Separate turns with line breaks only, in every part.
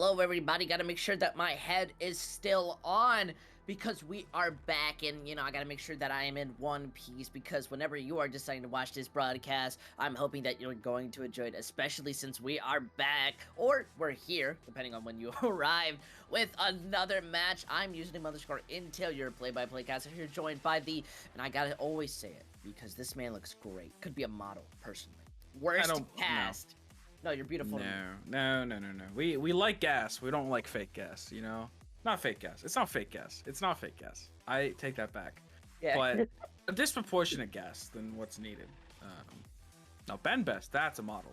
Hello, everybody. Gotta make sure that my head is still on because we are back, and I gotta make sure that I am in one piece because whenever you are deciding to watch this broadcast, I'm hoping that you're going to enjoy it, especially since we are back, or we're here, depending on when you arrived, with another match. I'm using underscore Intel, your play-by-play caster here, joined by and I gotta always say it because this man looks great. Could be a model, personally.
I
Worst
don't know.
cast. No, you're beautiful.
No. We like gas. We don't like fake gas, you know? Not fake gas. It's not fake gas. It's not fake gas. I take that back.
Yeah.
But a disproportionate gas than what's needed. Now, Ben Best, that's a model.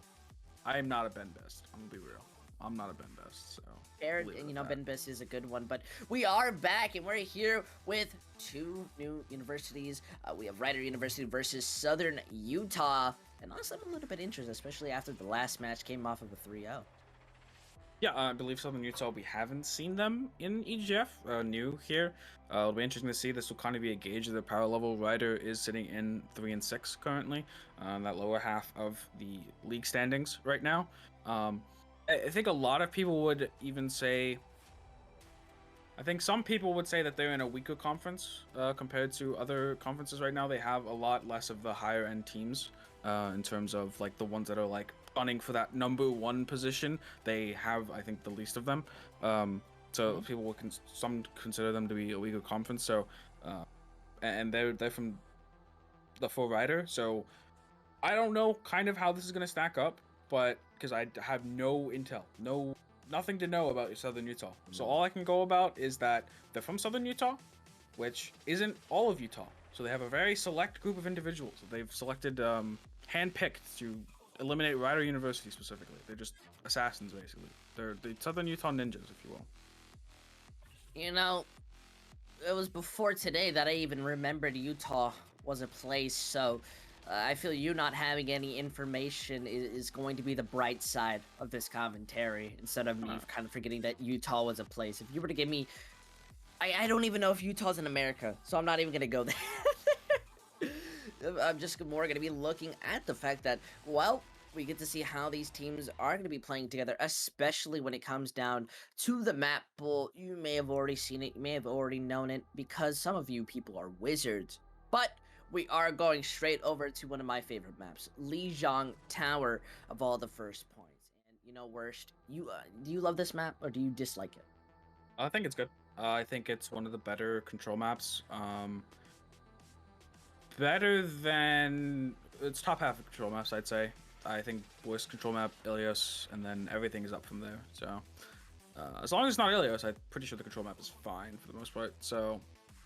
I am not a Ben Best. I'm gonna be real. I'm not a Ben Best, so.
Fair, and Ben Biss is a good one, but we are back and we're here with two new universities. We have Rider University versus Southern Utah, and honestly, I'm a little bit interested, especially after the last match came off of a 3-0.
Yeah, I believe Southern Utah, we haven't seen them in EGF, new here. It'll be interesting to see. This will kind of be a gauge of their power level. Ryder is sitting in 3 and 6 currently, that lower half of the league standings right now. I think a lot of people would even say, I think some people would say that they're in a weaker conference compared to other conferences right now. They have a lot less of the higher end teams in terms of like the ones that are like gunning for that #1 position. They have, I think, the least of them. So people will some consider them to be a weaker conference. So, and they're from the full rider. So I don't know kind of how this is going to stack up, but because I have no intel, nothing to know about Southern Utah. So all I can go about is that they're from Southern Utah, which isn't all of Utah. So they have a very select group of individuals that they've selected, handpicked to eliminate Rider University specifically. They're just assassins, basically. They're the Southern Utah ninjas, if you will.
It was before today that I even remembered Utah was a place, so I feel you not having any information is going to be the bright side of this commentary, instead of me kind of forgetting that Utah was a place. If you were to give me... I don't even know if Utah's in America, so I'm not even going to go there. I'm just more going to be looking at the fact that, well, we get to see how these teams are going to be playing together, especially when it comes down to the map pool. You may have already seen it, you may have already known it, because some of you people are wizards. But we are going straight over to one of my favorite maps, Lijiang Tower, of all the first points. And Worst, do you love this map or do you dislike it?
I think it's good. I think it's one of the better control maps. Better than its top half of control maps, I'd say. I think worst control map, Ilios, and then everything is up from there. So as long as it's not Ilios, I'm pretty sure the control map is fine for the most part. So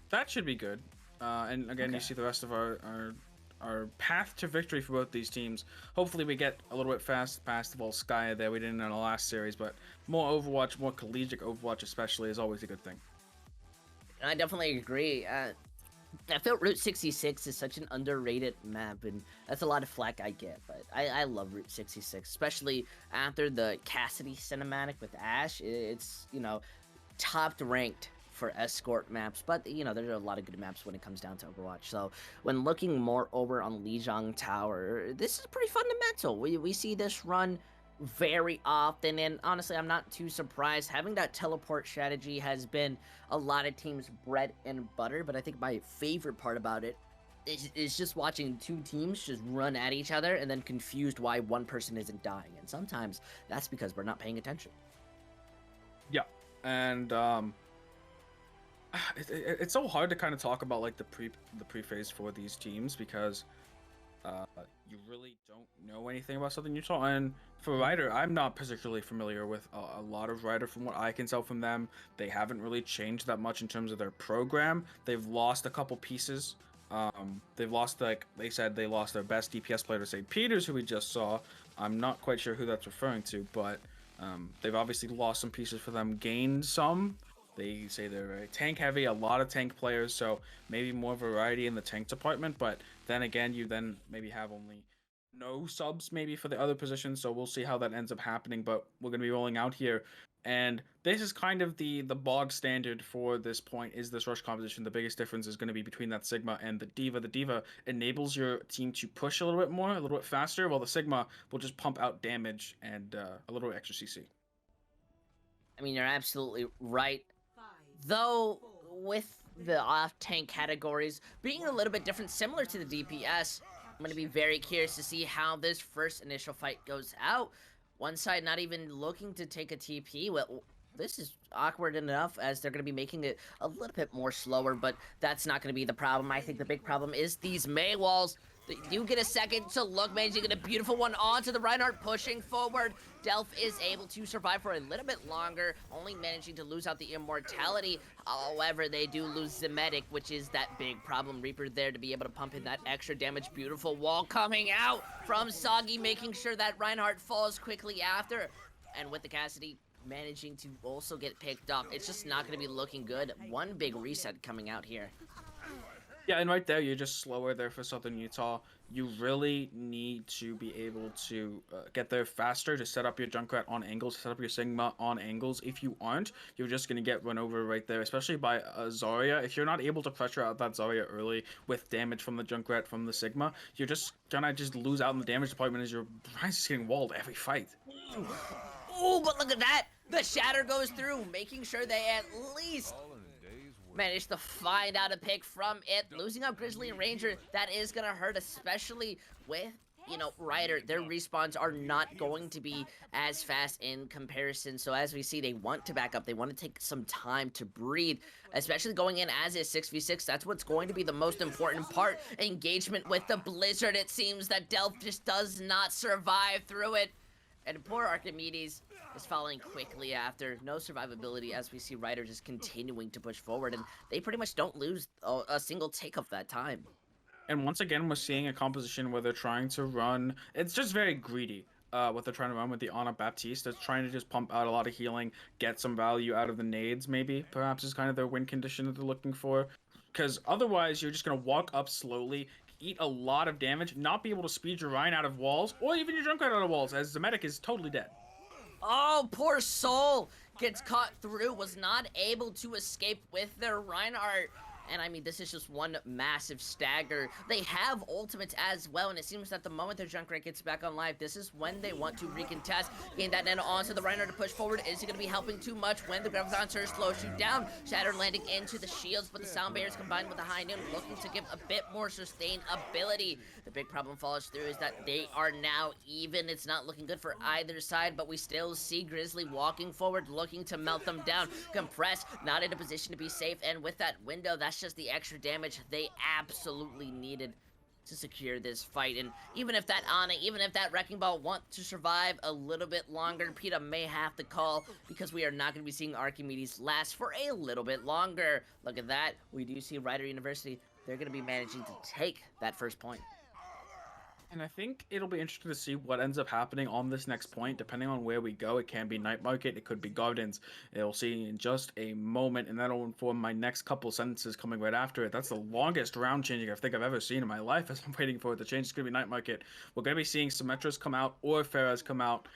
that should be good. And again, okay. You see the rest of our path to victory for both these teams. Hopefully we get a little bit past the Volskaya there. We didn't in the last series, but more Overwatch, more collegiate Overwatch especially is always a good thing.
I definitely agree. I feel Route 66 is such an underrated map, and that's a lot of flack I get, but I love Route 66, especially after the Cassidy cinematic with Ashe. It's, top ranked for escort maps, but there are a lot of good maps when it comes down to Overwatch. So when looking more over on Lijiang Tower, this is pretty fundamental. We see this run very often, and honestly, I'm not too surprised. Having that teleport strategy has been a lot of teams' bread and butter, but I think my favorite part about it is just watching two teams just run at each other and then confused why one person isn't dying, and sometimes that's because we're not paying attention.
Yeah, and it's so hard to kind of talk about like the pre-phase for these teams because you really don't know anything about Southern Utah. And for Rider, I'm not particularly familiar with a lot of Rider. From what I can tell from them, they haven't really changed that much in terms of their program. They've lost a couple pieces. They've lost, like they said, they lost their best DPS player to St. Peter's, who we just saw. I'm not quite sure who that's referring to, but they've obviously lost some pieces for them, gained some. They say they're very tank heavy, a lot of tank players, so maybe more variety in the tank department, but then again, you then maybe have only no subs maybe for the other positions, so we'll see how that ends up happening, but we're going to be rolling out here, and this is kind of the bog standard for this point, is this rush composition. The biggest difference is going to be between that Sigma and the D.Va. The D.Va enables your team to push a little bit more, a little bit faster, while the Sigma will just pump out damage and a little extra CC.
I mean, you're absolutely right. Though, with the off-tank categories being a little bit different, similar to the DPS, I'm going to be very curious to see how this first initial fight goes out. One side not even looking to take a TP. Well, this is awkward enough as they're going to be making it a little bit more slower, but that's not going to be the problem. I think the big problem is these Mei walls. They do get a second to look, managing to get a beautiful one onto the Reinhardt, pushing forward. Delph is able to survive for a little bit longer, only managing to lose out the immortality. However, they do lose the medic, which is that big problem. Reaper there to be able to pump in that extra damage. Beautiful wall coming out from Soggy, making sure that Reinhardt falls quickly after. And with the Cassidy managing to also get picked up, it's just not going to be looking good. One big reset coming out here.
Yeah, and right there, you're just slower there for Southern Utah. You really need to be able to get there faster to set up your Junkrat on angles, set up your Sigma on angles. If you aren't, you're just going to get run over right there, especially by Zarya. If you're not able to pressure out that Zarya early with damage from the Junkrat, from the Sigma, you're just going to just lose out in the damage department as your Rise is getting walled every fight.
Oh, but look at that! The Shatter goes through, making sure they at least managed to find out a pick from it. Losing out Grizzly and Ranger, that is going to hurt, especially with, you know, Ryder. Their respawns are not going to be as fast in comparison. So as we see, they want to back up. They want to take some time to breathe, especially going in as a 6v6. That's what's going to be the most important part. Engagement with the Blizzard. It seems that Delph just does not survive through it. And poor Archimedes is following quickly after. No survivability as we see Ryder just continuing to push forward, and they pretty much don't lose a single take of that time.
And once again, we're seeing a composition where they're trying to run. It's just very greedy. What they're trying to run with the Ana Baptiste. They're trying to just pump out a lot of healing, get some value out of the nades, maybe. Perhaps is kind of their win condition that they're looking for. Because otherwise, you're just going to walk up slowly, eat a lot of damage, not be able to speed your Rhine out of walls, or even your Junkrat out of walls, as the medic is totally dead.
Oh, poor soul gets caught through, was not able to escape with their Reinhardt. And I mean, this is just one massive stagger. They have ultimates as well, and it seems that the moment their Junkrat gets back on live, this is when they want to recontest. Gain that nano onto the Reinhardt to push forward. Is he going to be helping too much when the Graviton Surge slows you down? Shatter landing into the shields, but the Sound Barriers combined with the High Noon looking to give a bit more sustainability. The big problem follows through is that they are now even. It's not looking good for either side, but we still see Grizzly walking forward, looking to melt them down. Compress, not in a position to be safe, and with that window, that's just the extra damage they absolutely needed to secure this fight. And even if that Ana, even if that Wrecking Ball want to survive a little bit longer, PETA may have to call, because we are not going to be seeing Archimedes last for a little bit longer. Look at that. We do see Rider University. They're going to be managing to take that first point.
And I think it'll be interesting to see what ends up happening on this next point, depending on where we go. It can be Night Market, it could be Gardens. It'll see in just a moment, and that'll inform my next couple sentences coming right after it. That's the longest round changing I think I've ever seen in my life as I'm waiting for it to change. It's going to be Night Market. We're going to be seeing Symmetras come out or Pharahs come out.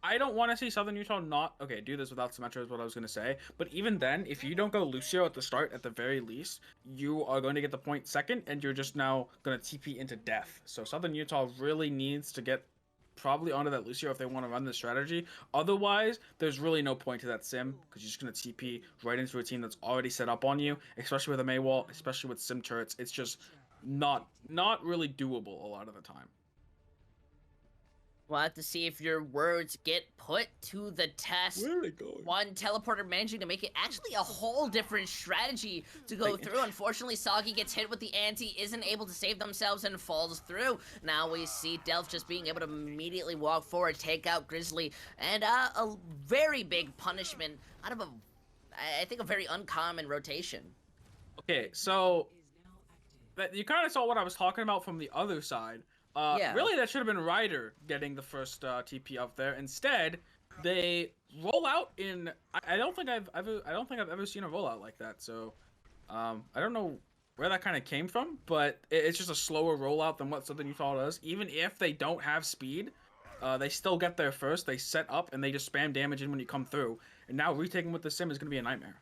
I don't want to see Southern Utah not... Okay, do this without Symmetra is what I was going to say. But even then, if you don't go Lucio at the start, at the very least, you are going to get the point second, and you're just now going to TP into death. So Southern Utah really needs to get probably onto that Lucio if they want to run this strategy. Otherwise, there's really no point to that sim, because you're just going to TP right into a team that's already set up on you, especially with a Mei wall, especially with sim turrets. It's just not really doable a lot of the time.
We'll have to see if your words get put to the test.
Where are they going?
One teleporter managing to make it actually a whole different strategy to go through. Unfortunately, Soggy gets hit with the anti, isn't able to save themselves, and falls through. Now we see Delph just being able to immediately walk forward, take out Grizzly, and a very big punishment out of I think a very uncommon rotation.
Okay, so you kind of saw what I was talking about from the other side.
Yeah.
Really, that should have been Ryder getting the first TP up there. Instead, they roll out in. I don't think I've ever seen a rollout like that. So, I don't know where that kind of came from, but it's just a slower rollout than what Southern Utah does. Even if they don't have speed, they still get there first. They set up and they just spam damage in when you come through. And now retaking with the sim is going to be a nightmare.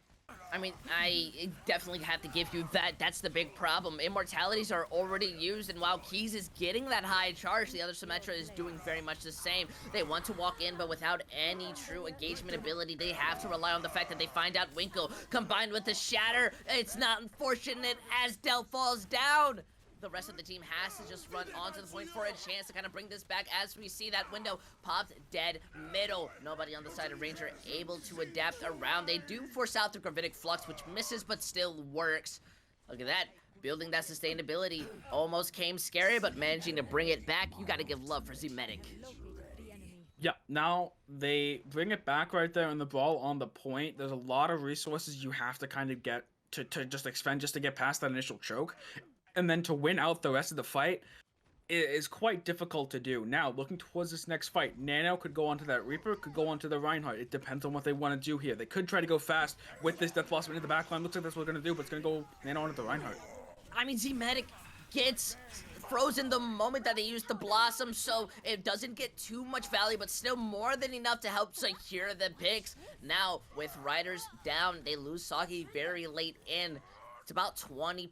I mean, I definitely have to give you that. That's the big problem. Immortalities are already used, and while Keys is getting that high charge, the other Symmetra is doing very much the same. They want to walk in, but without any true engagement ability, they have to rely on the fact that they find out Winkle. Combined with the Shatter, it's not unfortunate as Del falls down. The rest of the team has to just run onto the point for a chance to kind of bring this back as we see that window popped dead middle. Nobody on the side of Ranger able to adapt around. They do force out the Gravitic Flux, which misses but still works. Look at that. Building that sustainability almost came scary, but managing to bring it back. You got to give love for Z-Medic.
Yeah, now they bring it back right there on the ball on the point. There's a lot of resources you have to kind of get to just expend just to get past that initial choke. And then to win out the rest of the fight is quite difficult to do. Now, looking towards this next fight, Nano could go onto that Reaper, could go onto the Reinhardt. It depends on what they want to do here. They could try to go fast with this Death Blossom into the backline. Looks like that's what they're going to do, but it's going to go Nano onto the Reinhardt.
I mean, Z-Medic gets frozen the moment that they use the Blossom, so it doesn't get too much value, but still more than enough to help secure the picks. Now, with Riders down, they lose Soggy very late in. It's about 20%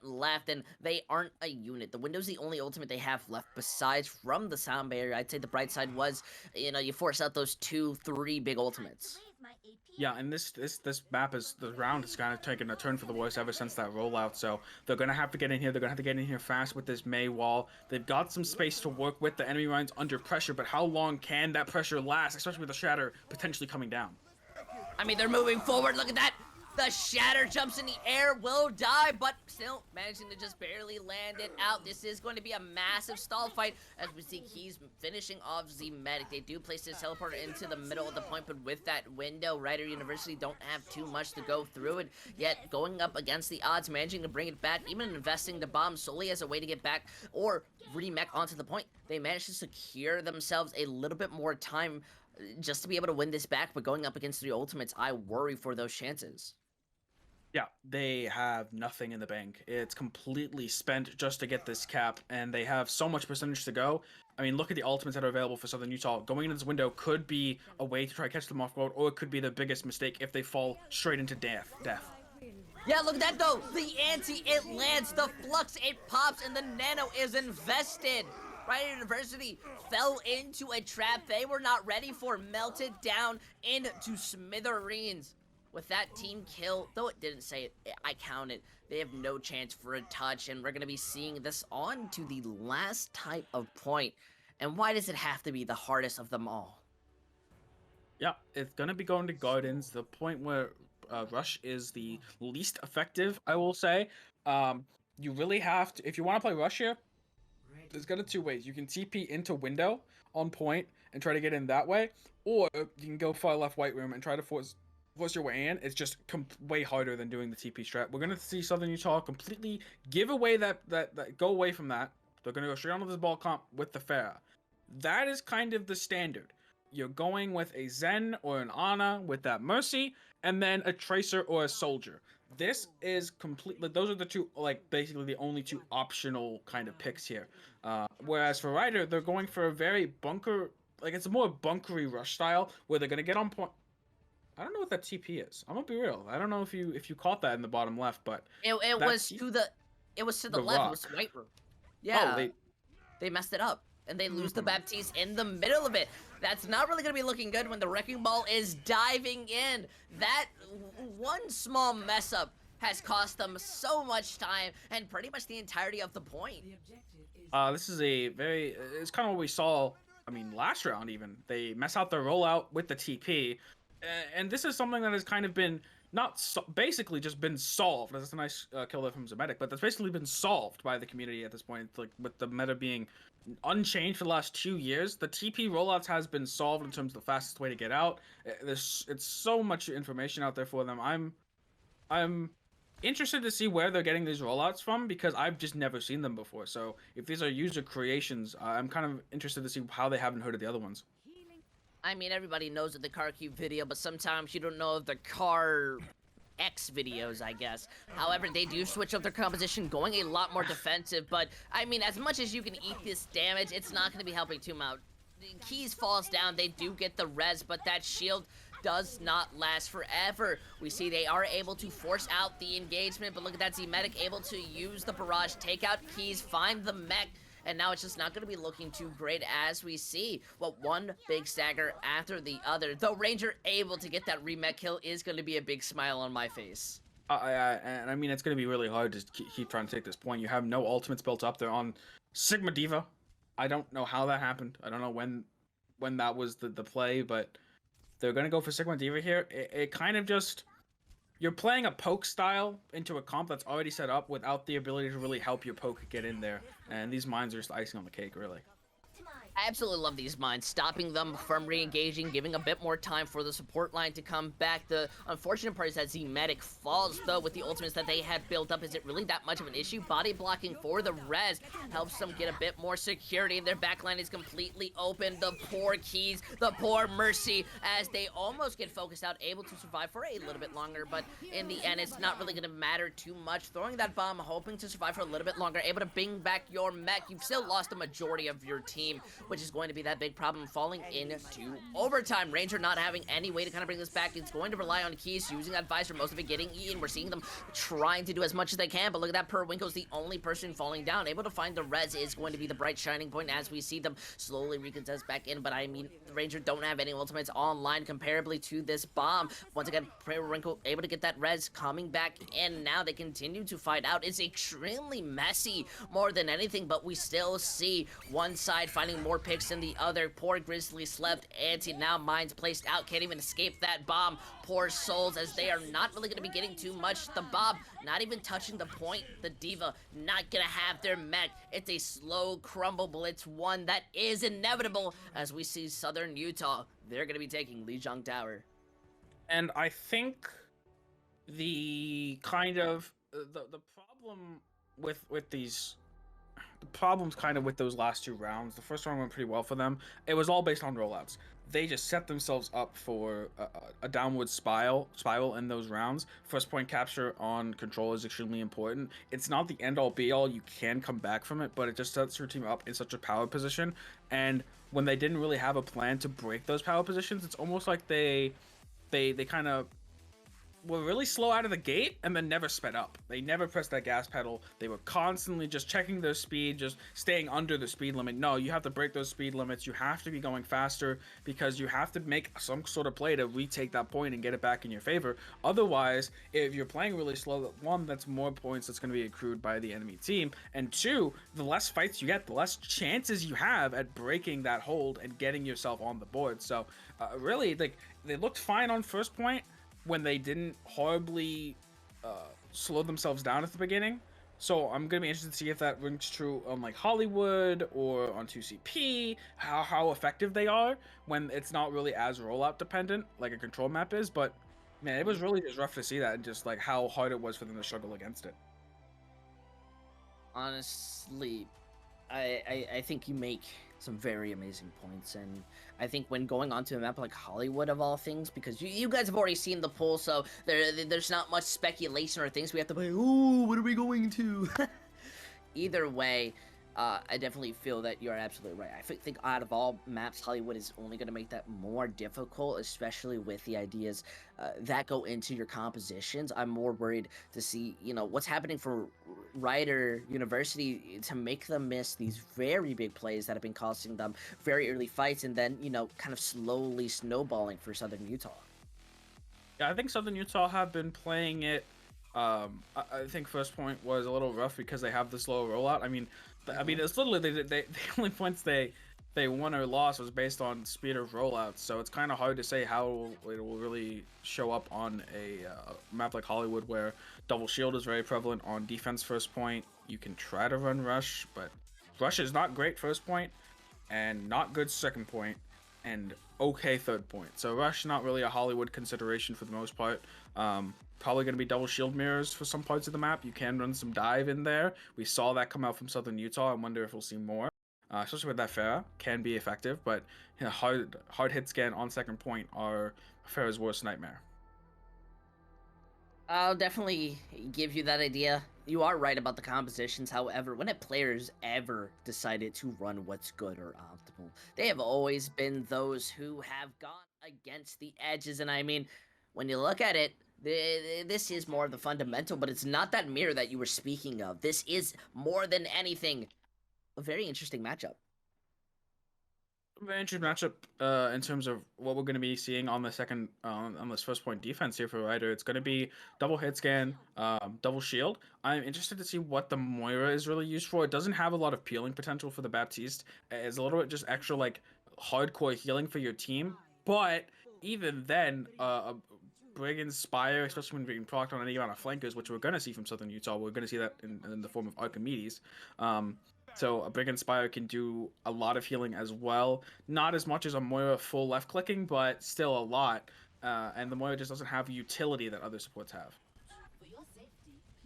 left, and they aren't a unit. The Window's the only ultimate they have left besides from the sound barrier. I'd say the bright side was, you know, you force out those 2-3 big ultimates.
Yeah, and this map the round has kind of taken a turn for the worse ever since that rollout. So they're gonna have to get in here. They're gonna have to get in here fast with this Mei wall. They've got some space to work with. The enemy Ryan's under pressure, but how long can that pressure last? Especially with the Shatter potentially coming down.
I mean, they're moving forward. Look at that. The Shatter jumps in the air, will die, but still managing to just barely land it out. This is going to be a massive stall fight as we see Keys finishing off Z-Medic. They do place his teleporter into the middle of the point, but with that window, Rider University don't have too much to go through it. Yet going up against the odds, managing to bring it back, even investing the bomb solely as a way to get back or remech onto the point, they managed to secure themselves a little bit more time just to be able to win this back, but going up against 3 ultimates, I worry for those chances.
Yeah, they have nothing in the bank. It's completely spent just to get this cap, and they have so much percentage to go. I mean, look at the ultimates that are available for Southern Utah. Going into this window could be a way to try to catch them off guard, or it could be the biggest mistake if they fall straight into death.
Yeah, look at that though. The anti, it lands, the flux, it pops, and the nano is invested. Rider University fell into a trap they were not ready for, melted down into smithereens. With that team kill, though it didn't say it, I counted. They have no chance for a touch, and we're going to be seeing this on to the last type of point. And why does it have to be the hardest of them all?
Yeah, it's going to be going to Gardens, the point where Rush is the least effective, I will say. You really have to, if you want to play Rush here, there's kind of 2 ways. You can TP into window on point and try to get in that way, or you can go far left white room and try to force your way in. It's just way harder than doing the TP strat. We're gonna see Southern Utah completely give away that go away from that. They're gonna go straight onto this ball comp with the Pharah. That is kind of the standard. You're going with a Zen or an Ana with that Mercy, and then a Tracer or a Soldier. This is completely, those are the 2, like, basically the only 2 optional kind of picks here. Whereas for Ryder, they're going for a very bunker, like, it's a more bunkery Rush style, where they're gonna get on point. I don't know what that TP is. I'm gonna be real. I don't know if you caught that in the bottom left, but
it was to the left.
Rock.
It was white room. Yeah,
oh,
they messed it up, and they lose the Baptiste in the middle of it. That's not really gonna be looking good when the Wrecking Ball is diving in. That one small mess up has cost them so much time and pretty much the entirety of the point.
This is it's kind of what we saw. I mean, last round even they mess out their rollout with the TP. And this is something that has kind of been basically just been solved. That's a nice kill there from Z-Medic, but that's basically been solved by the community at this point. Like with the meta being unchanged for the last 2 years, the TP rollouts has been solved in terms of the fastest way to get out. It's so much information out there for them. I'm interested to see where they're getting these rollouts from because I've just never seen them before. So if these are user creations, I'm kind of interested to see how they haven't heard of the other ones.
I mean, everybody knows of the Car Cube video, but sometimes you don't know of the Car X videos, I guess. However, they do switch up their composition, going a lot more defensive, but, I mean, as much as you can eat this damage, it's not going to be helping too much. Keys falls down, they do get the res, but that shield does not last forever. We see they are able to force out the engagement, but look at that, Z-Medic able to use the barrage, take out keys, find the mech, and now it's just not going to be looking too great as we see one big stagger after the other. Though Ranger able to get that remech kill is going to be a big smile on my face.
And I mean, it's going to be really hard to keep trying to take this point. You have no ultimates built up there on Sigma Diva. I don't know how that happened. I don't know when that was the play, but they're going to go for Sigma Diva here. It kind of just... You're playing a poke style into a comp that's already set up without the ability to really help your poke get in there. And these mines are just icing on the cake, really.
I absolutely love these mines, stopping them from re-engaging, giving a bit more time for the support line to come back. The unfortunate part is that Z-Medic falls, though, with the ultimates that they had built up. Is it really that much of an issue? Body blocking for the res helps them get a bit more security. Their backline is completely open. The poor keys, the poor Mercy, as they almost get focused out, able to survive for a little bit longer, but in the end, it's not really going to matter too much. Throwing that bomb, hoping to survive for a little bit longer, able to bring back your mech. You've still lost the majority of your team, which is going to be that big problem, falling into overtime. Ranger not having any way to kind of bring this back. It's going to rely on keys, using that visor, most of it getting eaten. We're seeing them trying to do as much as they can, but look at that, Periwinkle's the only person falling down. Able to find the res is going to be the bright shining point as we see them slowly recontest back in, but I mean, the Ranger don't have any ultimates online comparably to this bomb. Once again, Periwinkle able to get that res, coming back in. Now they continue to fight out. It's extremely messy more than anything, but we still see one side finding more picks than the other. Poor Grizzly slept anti, now mines placed out, can't even escape that bomb. Poor souls, as they are not really going to be getting too much. The Bob not even touching the point. The Diva not going to have their mech. It's a slow crumble blitz, one that is inevitable, as we see Southern Utah. They're going to be taking Lijiang Tower.
And I think the kind of the problem with these... The problem's kind of with those last two rounds. The first round went pretty well for them. It was all based on rollouts. They just set themselves up for a downward spiral in those rounds. First point capture on control is extremely important. It's not the end all be all. You can come back from it, but it just sets your team up in such a power position. And when they didn't really have a plan to break those power positions, it's almost like they kind of were really slow out of the gate and then never sped up. They never pressed that gas pedal. They were constantly just checking their speed, just staying under the speed limit. No, you have to break those speed limits. You have to be going faster because you have to make some sort of play to retake that point and get it back in your favor. Otherwise, if you're playing really slow, one, that's more points that's going to be accrued by the enemy team, and two, the less fights you get, the less chances you have at breaking that hold and getting yourself on the board. So really, like, they looked fine on first point when they didn't horribly slow themselves down at the beginning. So I'm gonna be interested to see if that rings true on like Hollywood or on 2CP, how effective they are when it's not really as rollout dependent like a control map is. But man, it was really just rough to see that and just like how hard it was for them to struggle against it.
Honestly, I think you make some very amazing points, and I think when going onto a map like Hollywood of all things, because you guys have already seen the pool, so there's not much speculation or things we have to play. Oh, what are we going to? Either way, I definitely feel that you're absolutely right. I think out of all maps, Hollywood is only going to make that more difficult, especially with the ideas that go into your compositions. I'm more worried to see, what's happening for Rider University to make them miss these very big plays that have been costing them very early fights, and then, kind of slowly snowballing for Southern Utah.
Yeah, I think Southern Utah have been playing it. I think first point was a little rough because they have the slow rollout. I mean, it's literally the only points they won or lost was based on speed of rollouts. So it's kind of hard to say how it will really show up on a map like Hollywood, where double shield is very prevalent on defense first point. You can try to run rush, but rush is not great first point and not good second point and okay third point. So rush not really a Hollywood consideration for the most part. Probably going to be double shield mirrors for some parts of the map. You can run some dive in there. We saw that come out from Southern Utah. I wonder if we'll see more. Especially with that Farah, can be effective, but hard hit scan on second point are Farah's worst nightmare.
I'll definitely give you that idea. You are right about the compositions. However, when a player's ever decided to run what's good or optimal, they have always been those who have gone against the edges. And I mean, when you look at it, this is more of the fundamental, but it's not that mirror that you were speaking of. This is more than anything a very interesting matchup.
Very interesting matchup in terms of what we're going to be seeing on the second on this first point defense here for Ryder. It's going to be double hit scan, double shield. I'm interested to see what the Moira is really used for. It doesn't have a lot of peeling potential for the Baptiste. It's a little bit just extra like hardcore healing for your team. But even then, Brigand Spire, especially when being procced on any amount of flankers, which we're going to see from Southern Utah, we're going to see that in the form of Archimedes. So a Brigand Spire can do a lot of healing as well. Not as much as a Moira full left clicking, but still a lot. And the Moira just doesn't have utility that other supports have.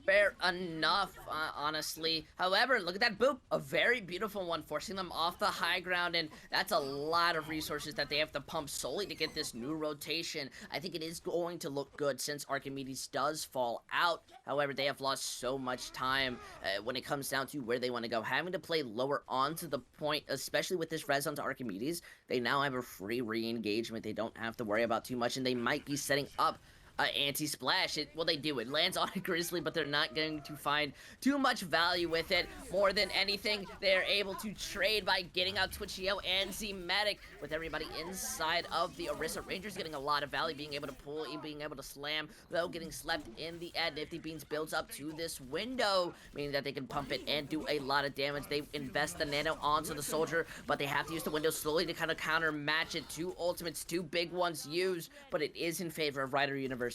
Fair enough, honestly. However, look at that boop. A very beautiful one, forcing them off the high ground, and that's a lot of resources that they have to pump solely to get this new rotation. I think it is going to look good since Archimedes does fall out. However, they have lost so much time when it comes down to where they want to go. Having to play lower onto the point, especially with this res onto Archimedes, they now have a free re-engagement. They don't have to worry about too much, and they might be setting up anti-splash. Well, they do. It lands on a Grizzly, but they're not going to find too much value with it. More than anything, they're able to trade by getting out Twitchio and Z-Medic with everybody inside of the Orisa. Rangers getting a lot of value, being able to pull, being able to slam, though getting slept in the end. Nifty Beans builds up to this window, meaning that they can pump it and do a lot of damage. They invest the nano onto the soldier, but they have to use the window slowly to kind of counter match it. Two ultimates, two big ones used, but it is in favor of Rider University.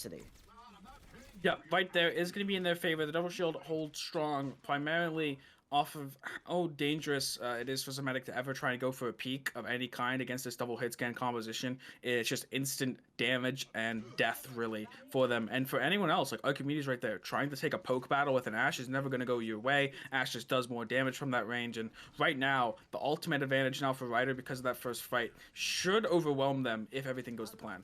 Yeah, right there is going to be in their favor. The double shield holds strong, primarily off of how dangerous it is for Z-Medic to ever try and go for a peak of any kind against this double hit scan composition. It's just instant damage and death, really, for them. And for anyone else, like Archimedes right there, trying to take a poke battle with an Ashe is never going to go your way. Ashe just does more damage from that range. And right now, the ultimate advantage now for Ryder because of that first fight should overwhelm them if everything goes to plan.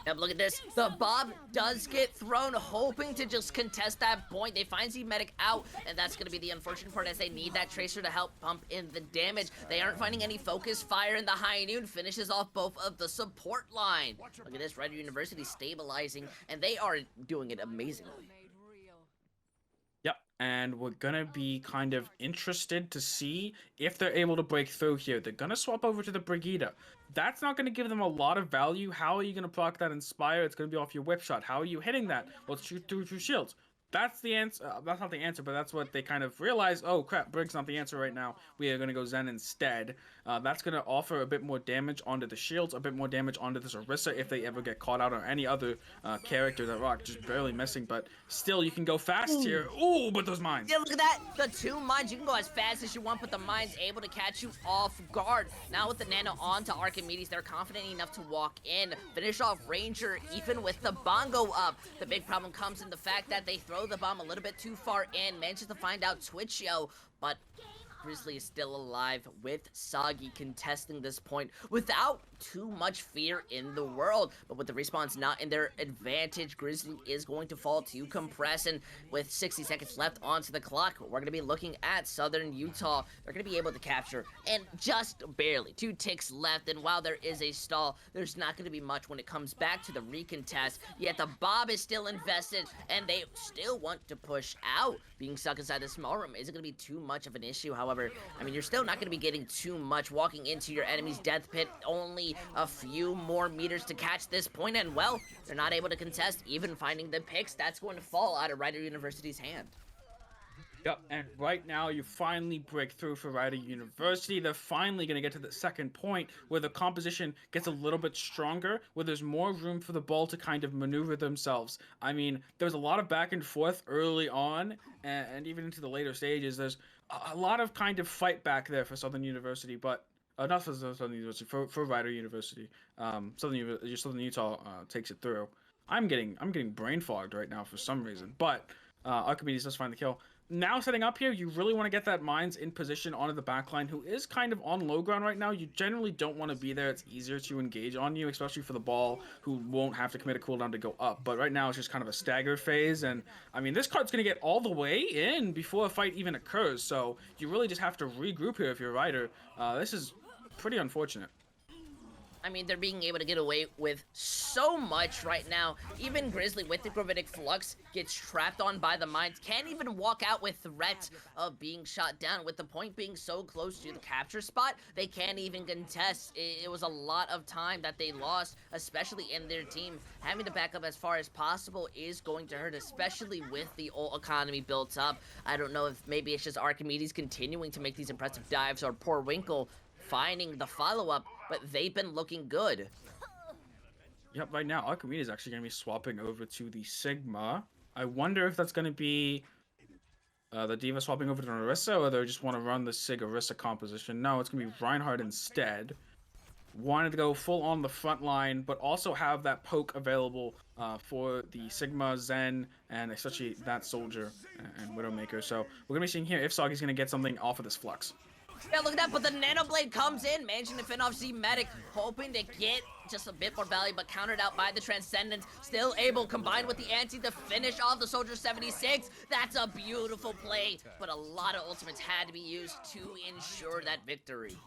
Yep, look at this. The Bob does get thrown, hoping to just contest that point. They find Z-Medic out, and that's going to be the unfortunate part as they need that Tracer to help pump in the damage. They aren't finding any focus fire in the high noon. Finishes off both of the support line. Look at this. Rider University stabilizing, and they are doing it amazingly.
Yep, and we're gonna be kind of interested to see if they're able to break through here. They're gonna swap over to the Brigida. That's not gonna give them a lot of value. How are you gonna proc that Inspire? It's gonna be off your whip shot. How are you hitting that? Well, it's shoot through shields. That's the answer. That's not the answer, but that's what they kind of realize. Oh crap, Brig's not the answer right now. We are going to go Zen instead. That's going to offer a bit more damage onto the shields, a bit more damage onto this Orisa if they ever get caught out, or any other character that Rock just barely missing. But still, you can go fast here. Ooh, but those mines.
Yeah, look at that. The two mines, you can go as fast as you want, but the mine's able to catch you off guard. Now with the nano onto Archimedes, they're confident enough to walk in, finish off Ranger, even with the bongo up. The big problem comes in the fact that they throw the bomb a little bit too far in, manages to find out Twitchio, but Grizzly is still alive with Soggy contesting this point without too much fear in the world. But with the respawns not in their advantage, Grizzly is going to fall to compress, and with 60 seconds left onto the clock, we're going to be looking at Southern Utah. They're going to be able to capture, and just barely 2 ticks left, and while there is a stall, there's not going to be much when it comes back to the recontest, yet the Bob is still invested, and they still want to push out. Being stuck inside the small room isn't going to be too much of an issue. However, I mean, you're still not going to be getting too much walking into your enemy's death pit. Only a few more meters to catch this point, and well, they're not able to contest, even finding the picks. That's going to fall out of Rider University's hand.
Yep, and right now you finally break through for Rider University. They're finally going to get to the second point where the composition gets a little bit stronger, where there's more room for the ball to kind of maneuver themselves. I mean, there's a lot of back and forth early on, and even into the later stages. There's a lot of kind of fight back there for Southern University, but not for Southern University, for Rider University. Southern Utah takes it through. I'm getting brain fogged right now for some reason, but Archimedes does find the kill. Now setting up here, you really want to get that mines in position onto the backline, who is kind of on low ground right now. You generally don't want to be there. It's easier to engage on you, especially for the ball, who won't have to commit a cooldown to go up. But right now, it's just kind of a stagger phase. And, I mean, this card's going to get all the way in before a fight even occurs. So you really just have to regroup here if you're a Rider. This is pretty unfortunate.
I mean, they're being able to get away with so much right now. Even Grizzly with the Gravitic Flux gets trapped on by the mines. Can't even walk out with threats of being shot down. With the point being so close to the capture spot, they can't even contest. It was a lot of time that they lost, especially in their team. Having to back up as far as possible is going to hurt, especially with the ult economy built up. I don't know if maybe it's just Archimedes continuing to make these impressive dives, or poor Winkle finding the follow-up, but they've been looking good.
Yep, right now Archimedes is actually going to be swapping over to the Sigma. I wonder if that's going to be the D.Va swapping over to Orisa, or they just want to run the Sig Orisa composition. No, it's going to be Reinhardt instead. Wanted to go full on the front line, but also have that poke available for the Sigma, Zen, and especially that Soldier and Widowmaker. So we're going to be seeing here if Soggy's going to get something off of this Flux.
Yeah, look at that, but the Nano Blade comes in, managing to fend off Z-Medic, hoping to get just a bit more value, but countered out by the Transcendence. Still able, combined with the Anti, to finish off the Soldier 76. That's a beautiful play, but a lot of ultimates had to be used to ensure that victory.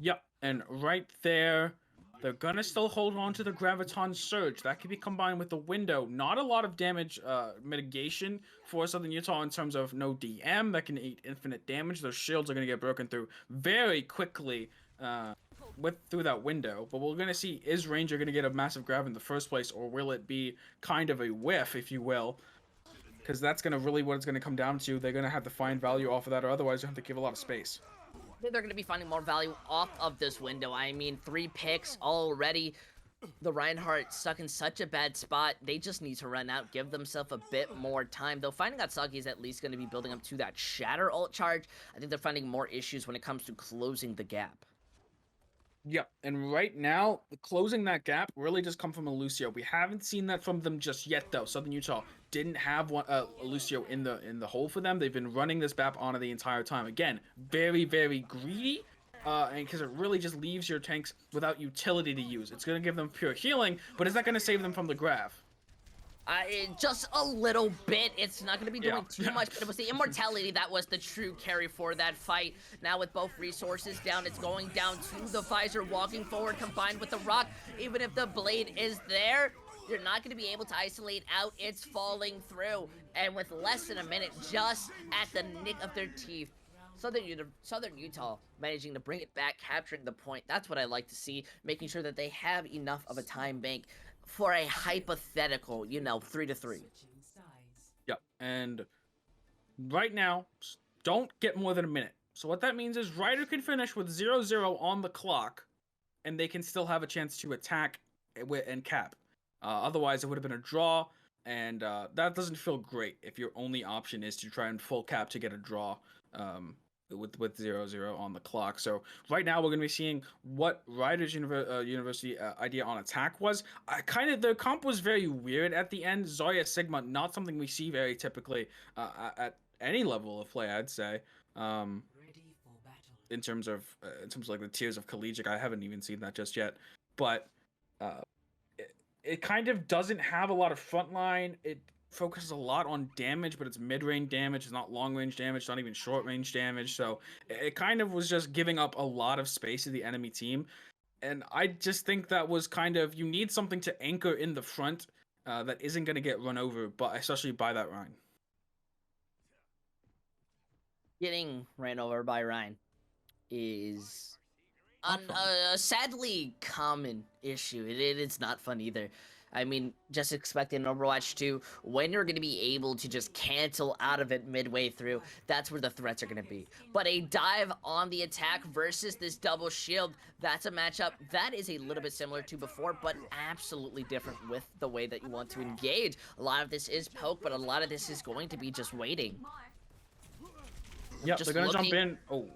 Yep, and right there, they're gonna still hold on to the Graviton Surge. That can be combined with the Window. Not a lot of damage mitigation for Southern Utah in terms of no DM that can eat infinite damage. Those shields are gonna get broken through very quickly through that window. But we're gonna see, is Ranger gonna get a massive grab in the first place, or will it be kind of a whiff, if you will? Because that's gonna really what it's gonna come down to. They're gonna have to find value off of that, or otherwise they have to give a lot of space.
They're going to be finding more value off of this window. I mean, 3 picks already. The Reinhardt stuck in such a bad spot. They just need to run out, give themselves a bit more time. Though finding out Soggy is at least going to be building up to that Shatter ult charge, I think they're finding more issues when it comes to closing the gap.
Yep, and right now, closing that gap really just come from Lucio. We haven't seen that from them just yet, though. Southern Utah didn't have one Lucio in the hole for them. They've been running this BAP on it the entire time. Again, very, very greedy, and because it really just leaves your tanks without utility to use. It's going to give them pure healing, but is that going to save them from the graph?
Just a little bit. It's not going to be doing too much, but it was the immortality that was the true carry for that fight. Now with both resources down, it's going down to the Visor walking forward, combined with the Rock. Even if the Blade is there, you're not going to be able to isolate out. It's falling through. And with less than a minute, just at the nick of their teeth, Southern Utah managing to bring it back, capturing the point. That's what I like to see, making sure that they have enough of a time bank for a hypothetical, 3-3.
Yep, and right now, don't get more than a minute. So what that means is Ryder can finish with 0-0 on the clock, and they can still have a chance to attack and cap. Otherwise, it would have been a draw, and that doesn't feel great if your only option is to try and full cap to get a draw. With 0-0 on the clock. So right now we're going to be seeing what Ryder's University idea on attack was. Their comp was very weird at the end. Zarya Sigma, not something we see very typically at any level of play, I'd say. In terms of like the tiers of collegiate, I haven't even seen that just yet. But it kind of doesn't have a lot of frontline. It focuses a lot on damage, but it's mid-range damage. It's not long-range damage. It's not even short-range damage. So it kind of was just giving up a lot of space to the enemy team. And I just think that was kind of, you need something to anchor in the front that isn't going to get run over, but especially by that Rhine.
Getting ran over by Rhine is a sadly common issue. It's not fun either. I mean, just expecting Overwatch 2, when you're going to be able to just cancel out of it midway through, that's where the threats are going to be. But a dive on the attack versus this double shield, that's a matchup that is a little bit similar to before, but absolutely different with the way that you want to engage. A lot of this is poke, but a lot of this is going to be just waiting.
Yep, they're going to jump in. Oh.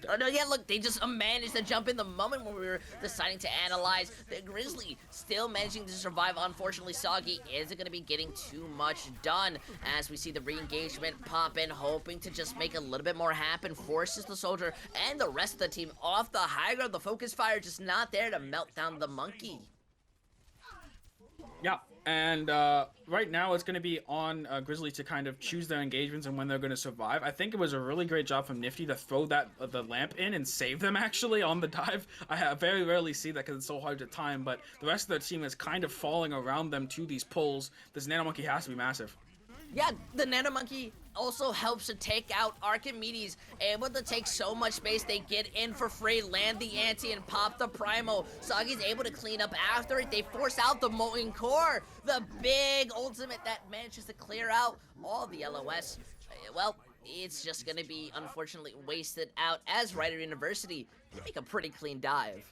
Oh, no, yeah, look, they just managed to jump in the moment when we were deciding to analyze. The Grizzly still managing to survive. Unfortunately, Soggy isn't going to be getting too much done as we see the re-engagement pop in, hoping to just make a little bit more happen. Forces the Soldier and the rest of the team off the high ground. The focus fire just not there to melt down the Monkey.
Yeah, And right now, it's going to be on Grizzly to kind of choose their engagements and when they're going to survive. I think it was a really great job from Nifty to throw that the lamp in and save them actually on the dive. Very rarely see that because it's so hard to time. But the rest of their team is kind of falling around them to these pulls. This Nano Monkey has to be massive.
Yeah, the Nano Monkey also helps to take out Archimedes, able to take so much space. They get in for free, land the anti, and pop the Primal. Sagi's able to clean up after it. They force out the Molten Core, the big ultimate that manages to clear out all the LOS. Well, it's just gonna be unfortunately wasted out as Rider University make a pretty clean dive.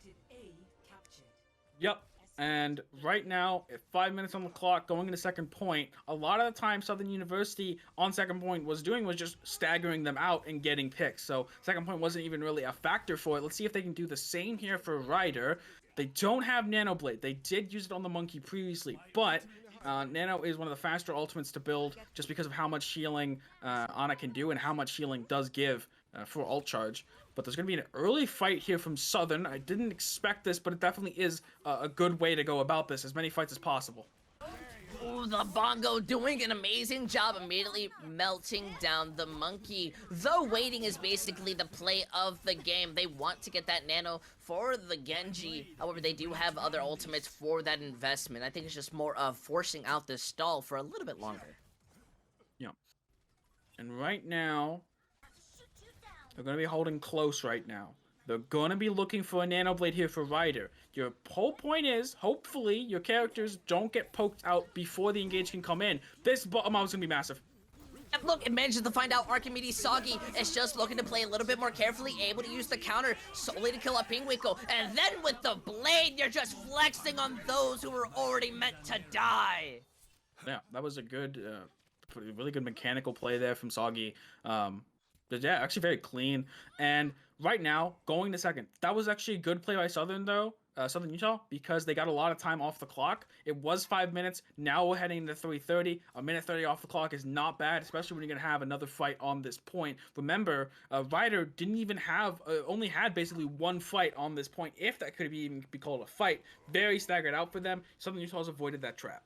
Yep. And right now, at 5 minutes on the clock, going into second point, a lot of the time Southern University on second point was just staggering them out and getting picks. So second point wasn't even really a factor for it. Let's see if they can do the same here for Ryder. They don't have Nano Blade. They did use it on the Monkey previously, but Nano is one of the faster ultimates to build just because of how much healing Ana can do and how much healing does give for ult charge. But there's going to be an early fight here from Southern. I didn't expect this, but it definitely is a good way to go about this. As many fights as possible.
Ooh, the Bongo doing an amazing job immediately melting down the Monkey. Though waiting is basically the play of the game. They want to get that Nano for the Genji. However, they do have other ultimates for that investment. I think it's just more of forcing out this stall for a little bit longer.
Yeah. And right now, they're going to be holding close right now. They're going to be looking for a Nano Blade here for Ryder. Your whole point is, hopefully, your characters don't get poked out before the engage can come in. This bottom out is going to be massive.
And look, it manages to find out Archimedes Soggy is just looking to play a little bit more carefully, able to use the counter solely to kill a Pingwinkle. And then with the blade, you're just flexing on those who were already meant to die.
Yeah, that was a good, really good mechanical play there from Soggy. But yeah, actually very clean. And right now, going to second. That was actually a good play by Southern, though. Southern Utah, because they got a lot of time off the clock. It was 5 minutes. Now we're heading to 3:30. A minute 30 off the clock is not bad, especially when you're going to have another fight on this point. Remember, Ryder didn't even have, only had basically one fight on this point, if that could even be called a fight. Very staggered out for them. Southern Utah's avoided that trap.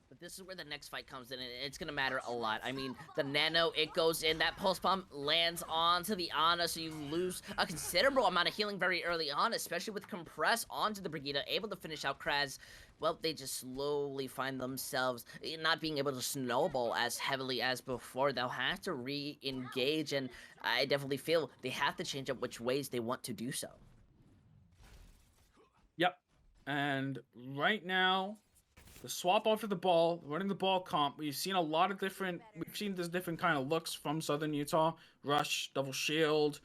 But this is where the next fight comes in, and it's gonna matter a lot. I mean, the Nano, it goes in, that pulse bomb lands onto the Ana, so you lose a considerable amount of healing very early on, especially with Compress onto the Brigida, able to finish out Kraz. Well, they just slowly find themselves not being able to snowball as heavily as before. They'll have to re-engage, and I definitely feel they have to change up which ways they want to do so.
Yep. And right now, the swap off of the ball, running the ball comp, we've seen this different kind of looks from Southern Utah. Rush, double shield,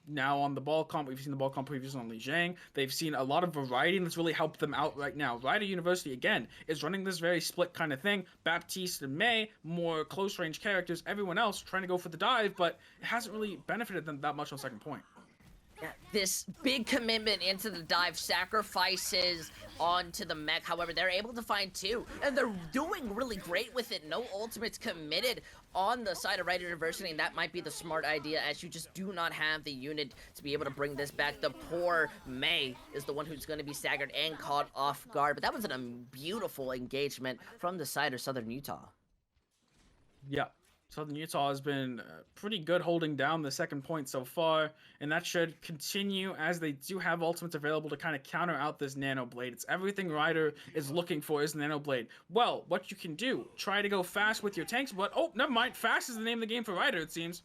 now on the ball comp, we've seen the ball comp previously on Li Jiang. They've seen a lot of variety, and that's really helped them out right now. Rider University, again, is running this very split kind of thing. Baptiste and May, more close range characters. Everyone else trying to go for the dive, but it hasn't really benefited them that much on second point.
Yeah, this big commitment into the dive sacrifices onto the mech. However, they're able to find two, and they're doing really great with it. No ultimates committed on the side of Rider University, and that might be the smart idea, as you just do not have the unit to be able to bring this back. The poor May is the one who's going to be staggered and caught off guard, but that was a beautiful engagement from the side of Southern Utah.
Yeah. Southern Utah has been pretty good holding down the second point so far, and that should continue as they do have ultimates available to kind of counter out this Nano Blade. It's everything Ryder is looking for is Nano Blade. Well, what you can do, try to go fast with your tanks, but oh, never mind, fast is the name of the game for Ryder, it seems.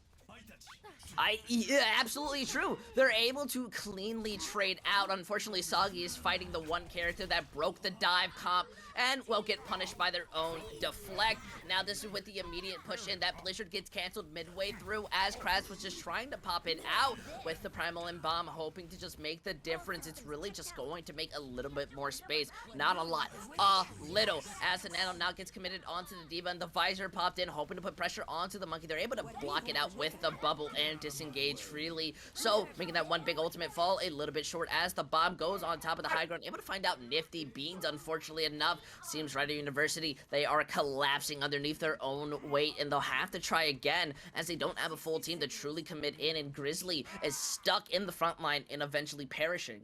Yeah, absolutely true. They're able to cleanly trade out. Unfortunately, Soggy is fighting the one character that broke the dive comp and will get punished by their own deflect. Now this is with the immediate push in. That Blizzard gets canceled midway through as Kraz was just trying to pop it out with the Primal and Bomb, hoping to just make the difference. It's really just going to make a little bit more space. Not a lot. A little. As the Nano now gets committed onto the Diva, and the Visor popped in, hoping to put pressure onto the Monkey. They're able to block it out with the bubble and disengage freely, so making that one big ultimate fall a little bit short as the bomb goes on top of the high ground. Able to find out Nifty Beans, unfortunately enough. Seems Rider University, they are collapsing underneath their own weight, and they'll have to try again as they don't have a full team to truly commit in, and Grizzly is stuck in the front line and eventually perishing.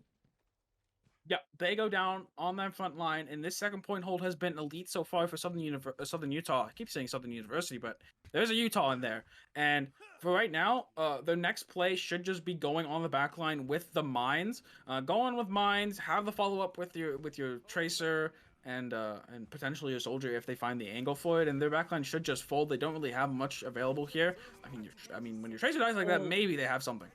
Yeah, they go down on that front line, and this second point hold has been elite so far for Southern Utah. I keep saying Southern University, but there's a Utah in there. And for right now, their next play should just be going on the back line with the mines. Go on with mines, have the follow up with your tracer and potentially your soldier if they find the angle for it. And their backline should just fold. They don't really have much available here. I mean, when your tracer dies like that, maybe they have something.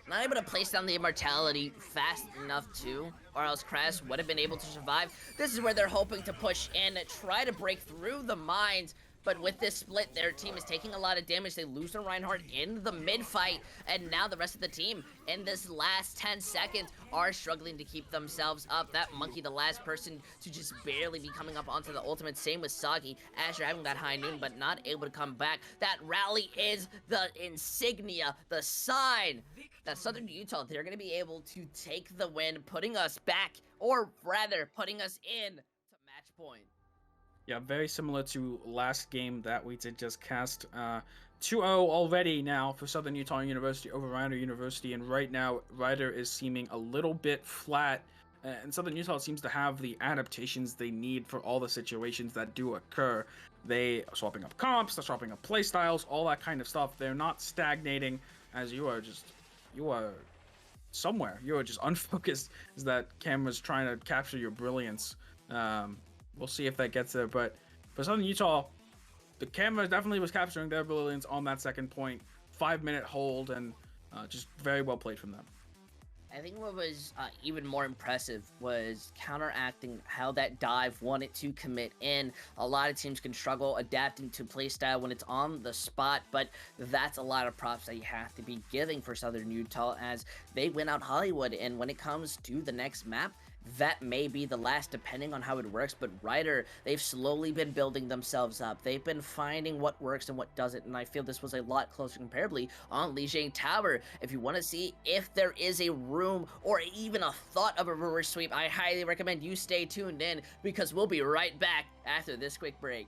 Not able to place down the immortality fast enough too, or else Kress would have been able to survive. This is where they're hoping to push in, try to break through the mines, but with this split, their team is taking a lot of damage. They lose to Reinhardt in the mid-fight, and now the rest of the team, in this last 10 seconds, are struggling to keep themselves up. That Monkey, the last person to just barely be coming up onto the ultimate. Same with Soggy. Asher having that high noon, but not able to come back. That rally is the insignia, the sign that Southern Utah, they're going to be able to take the win, putting us back, or rather, putting us in to match point.
Yeah, very similar to last game that we did just cast. 2-0 already now for Southern Utah University over Rider University, and right now Rider is seeming a little bit flat, and Southern Utah seems to have the adaptations they need for all the situations that do occur. They are swapping up comps, they're swapping up playstyles, all that kind of stuff. They're not stagnating, as you are somewhere. You are just unfocused as that camera's trying to capture your brilliance. We'll see if that gets there, but for Southern Utah, the camera definitely was capturing their brilliance on that second point. 5-minute hold, and just very well played from them.
I think what was even more impressive was counteracting how that dive wanted to commit in. A lot of teams can struggle adapting to playstyle when it's on the spot, but that's a lot of props that you have to be giving for Southern Utah as they win out Hollywood. And when it comes to the next map, that may be the last depending on how it works, but Ryder, they've slowly been building themselves up. They've been finding what works and what doesn't, and I feel this was a lot closer comparably on Lijiang Tower. If you want to see if there is a room or even a thought of a reverse sweep, I highly recommend you stay tuned in because we'll be right back after this quick break.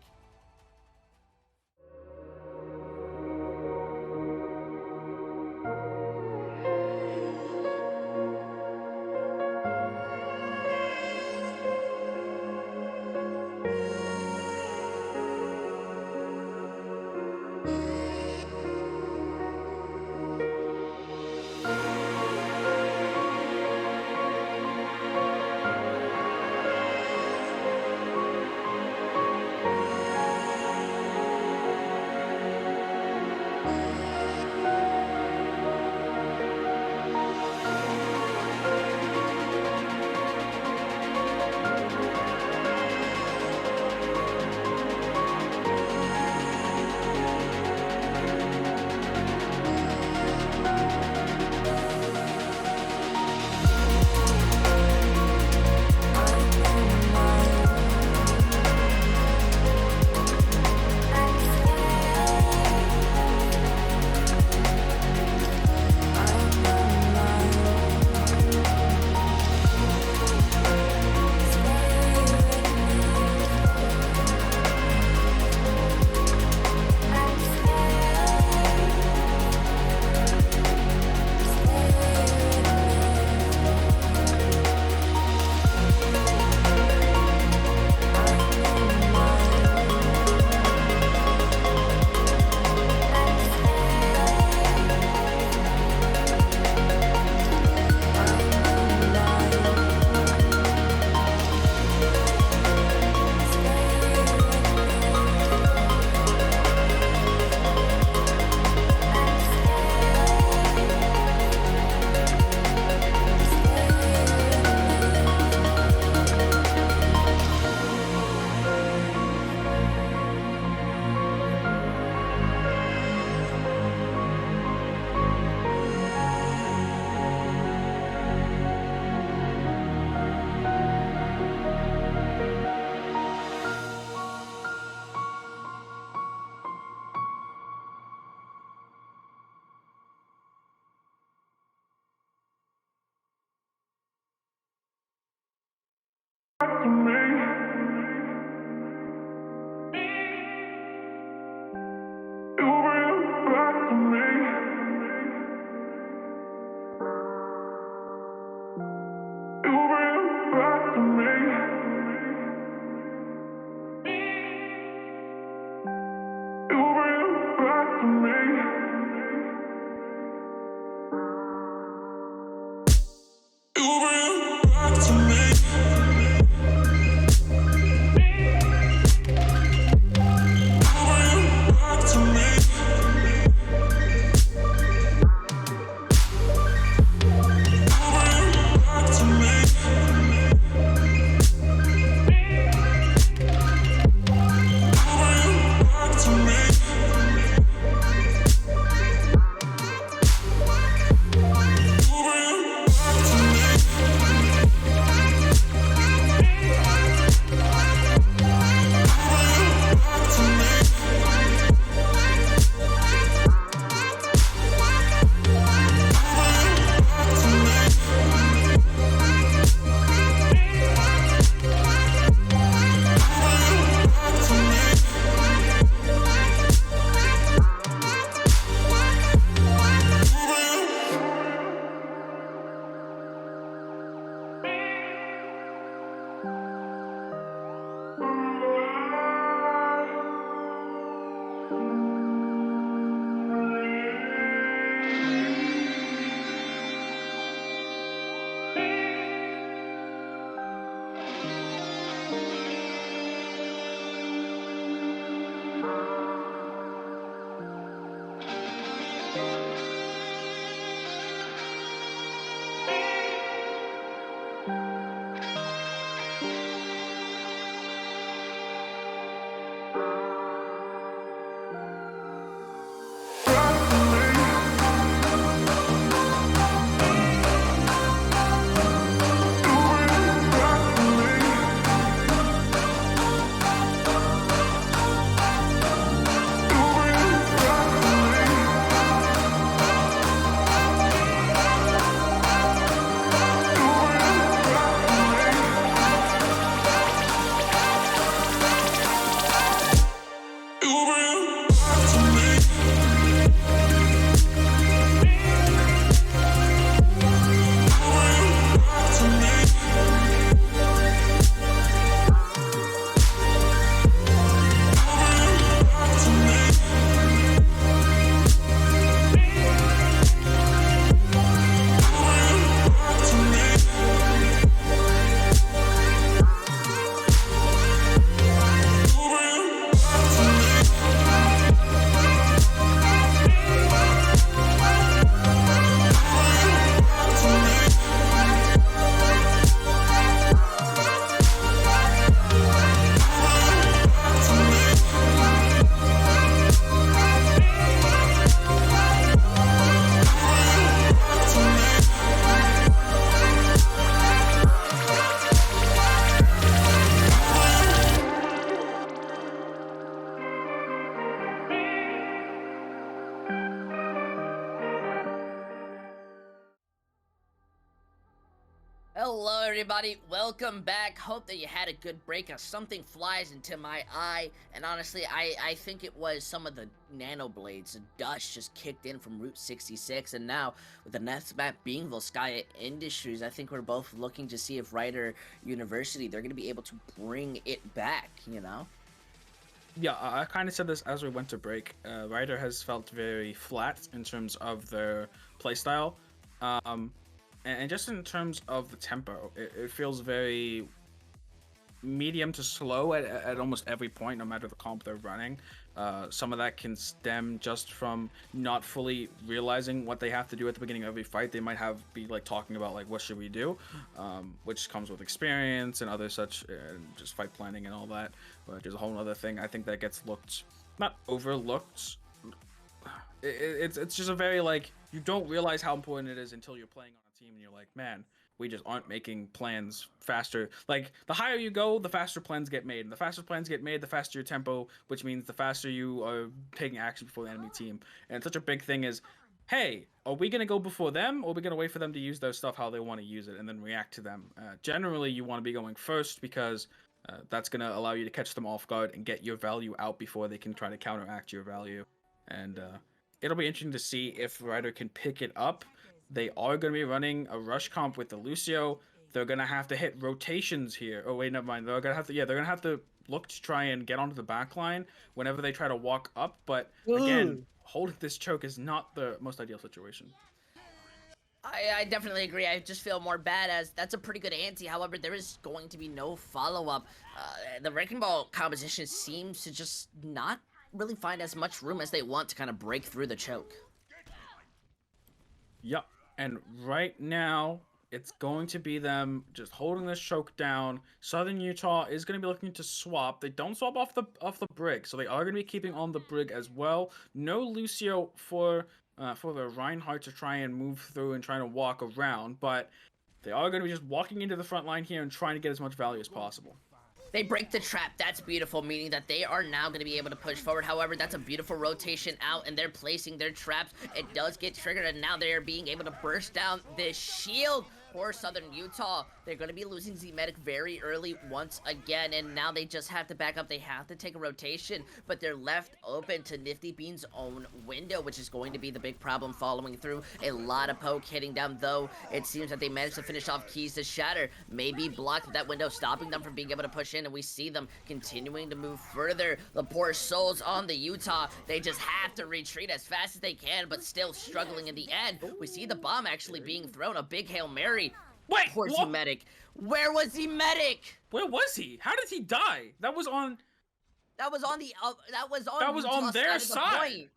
Hello everybody, welcome back. Hope that you had a good break. Something flies into my eye, and honestly, I think it was some of the nano blades. The dust just kicked in from Route 66, and now with the next map being Volskaya Industries, I think we're both looking to see if Ryder University, they're going to be able to bring it back, you know?
Yeah, I kind of said this as we went to break. Ryder has felt very flat in terms of their playstyle. And just in terms of the tempo, it feels very medium to slow at almost every point, no matter the comp they're running. Some of that can stem just from not fully realizing what they have to do at the beginning of every fight. They might be like talking about like, what should we do, which comes with experience and other such, just fight planning and all that. But there's a whole other thing I think that gets not overlooked. It's just a very like, you don't realize how important it is until you're playing on a team and you're like, man, we just aren't making plans faster. Like, the higher you go, the faster plans get made. And the faster plans get made, the faster your tempo, which means the faster you are taking action before the enemy team. And such a big thing is, hey, are we going to go before them, or are we going to wait for them to use their stuff how they want to use it and then react to them? Generally, you want to be going first because that's going to allow you to catch them off guard and get your value out before they can try to counteract your value. And it'll be interesting to see if Ryder can pick it up. They are going to be running a rush comp with the Lucio. They're going to have to hit rotations here. Oh, wait, never mind. They're going to have to look to try and get onto the back line whenever they try to walk up. But again, holding this choke is not the most ideal situation.
I definitely agree. I just feel more bad as that's a pretty good ante. However, there is going to be no follow-up. The Wrecking Ball composition seems to just not really find as much room as they want to kind of break through the choke.
Yep. And right now, it's going to be them just holding this choke down. Southern Utah is going to be looking to swap. They don't swap off the brig, so they are going to be keeping on the brig as well. No Lucio for the Reinhardt to try and move through and trying to walk around, but they are going to be just walking into the front line here and trying to get as much value as possible.
They break the trap. That's beautiful, meaning that they are now going to be able to push forward. However, that's a beautiful rotation out, and they're placing their traps. It does get triggered, and now they are being able to burst down this shield for Southern Utah. They're going to be losing Z-Medic very early once again, and now they just have to back up. They have to take a rotation, but they're left open to Nifty Bean's own window, which is going to be the big problem following through. A lot of poke hitting down, though. It seems that they managed to finish off Keys to Shatter. Maybe blocked that window, stopping them from being able to push in, and we see them continuing to move further. The poor souls on the Utah, they just have to retreat as fast as they can, but still struggling in the end. We see the bomb actually being thrown, a big Hail Mary.
Wait,
poor Z-Medic. Where was Z-Medic?
Where was he? How did he die? That was on their side.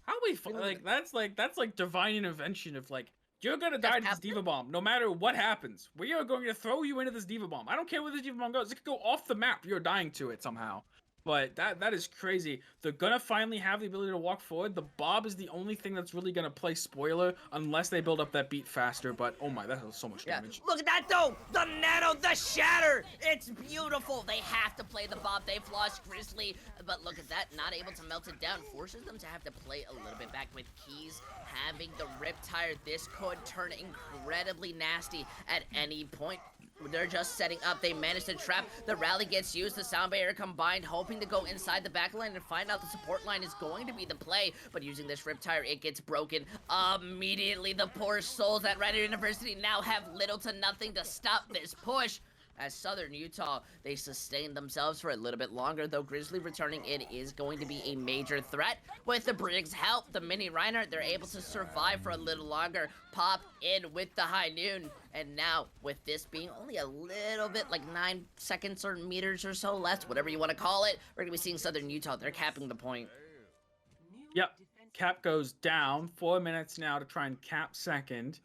How we like that's like divine intervention of like You're gonna die to this Diva Bomb, no matter what happens. We are going to throw you into this Diva Bomb. I don't care where this Diva Bomb goes. It could go off the map. You're dying to it somehow. But that is crazy. They're gonna finally have the ability to walk forward. The Bob is the only thing that's really gonna play spoiler unless they build up that beat faster. But oh my, that has so much damage.
Look at that though! The Nano, the Shatter! It's beautiful! They have to play the Bob. They've lost Grizzly, but look at that, not able to melt it down. Forces them to have to play a little bit back with Keys having the Riptire. This could turn incredibly nasty at any point. They're just setting up. They managed to trap. The rally gets used. The sound barrier combined, hoping to go inside the back line and find out the support line is going to be the play. But using this Riptire, it gets broken immediately. The poor souls at Rider University now have little to nothing to stop this push. As Southern Utah, they sustain themselves for a little bit longer, though Grizzly returning it is going to be a major threat. With the Briggs' help, the Mini Reinhardt, they're able to survive for a little longer, pop in with the High Noon, and now, with this being only a little bit, like 9 seconds or meters or so left, whatever you want to call it, we're going to be seeing Southern Utah. They're capping the point.
Yep, cap goes down. 4 minutes now to try and cap second.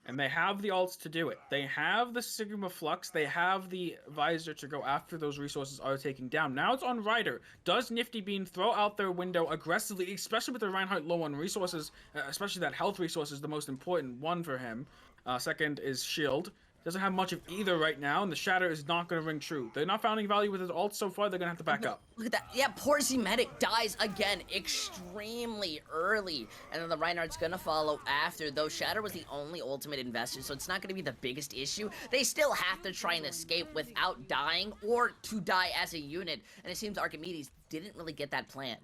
And they have the ults to do it. They have the Sigma Flux. They have the Visor to go after those resources are taken down. Now it's on Ryder. Does Nifty Bean throw out their window aggressively, especially with the Reinhardt low on resources, especially that health resource is the most important one for him. Second is Shield. Doesn't have much of either right now, and the Shatter is not going to ring true. They're not finding value with his ult so far. They're going to have to back up.
Look at that. Yeah, poor Z-Medic dies again extremely early, and then the Reinhardt's going to follow after, though Shatter was the only ultimate investor, so it's not going to be the biggest issue. They still have to try and escape without dying or to die as a unit, and it seems Archimedes didn't really get that plan.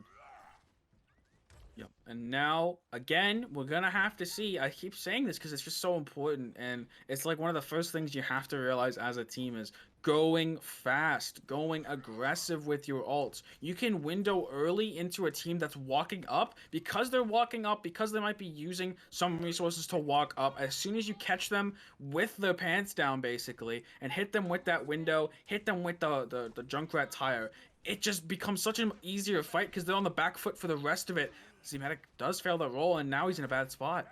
Yep. And now, again, we're going to have to see. I keep saying this because it's just so important. And it's like one of the first things you have to realize as a team is going fast, going aggressive with your ults. You can window early into a team that's walking up. Because they're walking up, because they might be using some resources to walk up, as soon as you catch them with their pants down, basically, and hit them with that window, hit them with the Junkrat tire, it just becomes such an easier fight because they're on the back foot for the rest of it. Z-Medic does fail the roll, and now he's in a bad spot.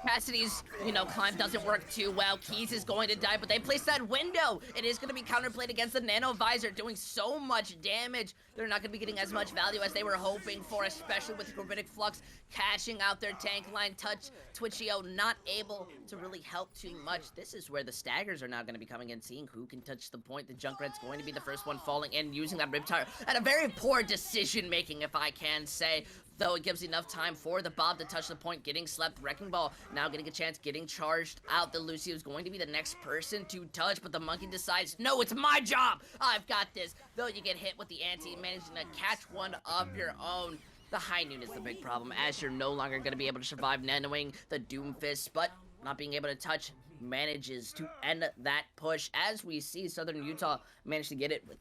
Cassidy's, climb doesn't work too well. Keys is going to die, but they place that window. It is going to be counterplayed against the Nano Visor, doing so much damage. They're not going to be getting as much value as they were hoping for, especially with Gravitic Flux cashing out their tank line. Touch Twitchio not able to really help too much. This is where the staggers are now going to be coming in, seeing who can touch the point. The Junkrat's going to be the first one falling in, using that Riptire. And a very poor decision-making, if I can say. Though it gives enough time for the Bob to touch the point, getting slept. Wrecking Ball now getting a chance, getting charged out. The Lucio is going to be the next person to touch, but the Monkey decides, no, it's my job. I've got this. Though you get hit with the anti, managing to catch one of your own. The High Noon is the big problem, as you're no longer going to be able to survive nanoing the Doomfist, but not being able to touch manages to end that push. As we see, Southern Utah managed to get it with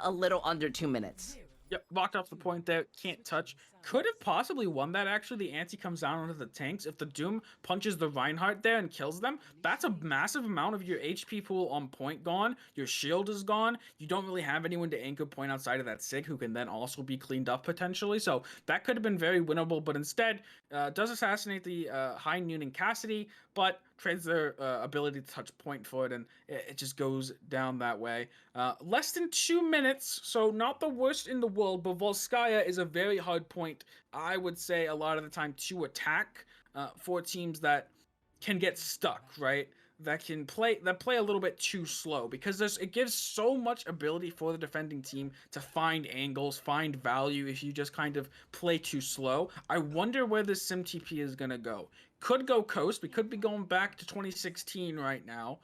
a little under 2 minutes.
Yep, locked off the point there, can't touch. Could have possibly won that, actually. The anti comes down onto the tanks. If the Doom punches the Reinhardt there and kills them, that's a massive amount of your HP pool on point gone. Your shield is gone. You don't really have anyone to anchor point outside of that Sig, who can then also be cleaned up potentially. So that could have been very winnable, but instead does assassinate the High Noon and Cassidy, but trades their ability to touch point for it, and it just goes down that way. Less than 2 minutes, so not the worst in the world, but Volskaya is a very hard point, I would say, a lot of the time to attack for teams that can get stuck, right? That play a little bit too slow, because it gives so much ability for the defending team to find angles, find value if you just kind of play too slow. I wonder where this SimTP is gonna go. Could go coast. We could be going back to 2016 right now,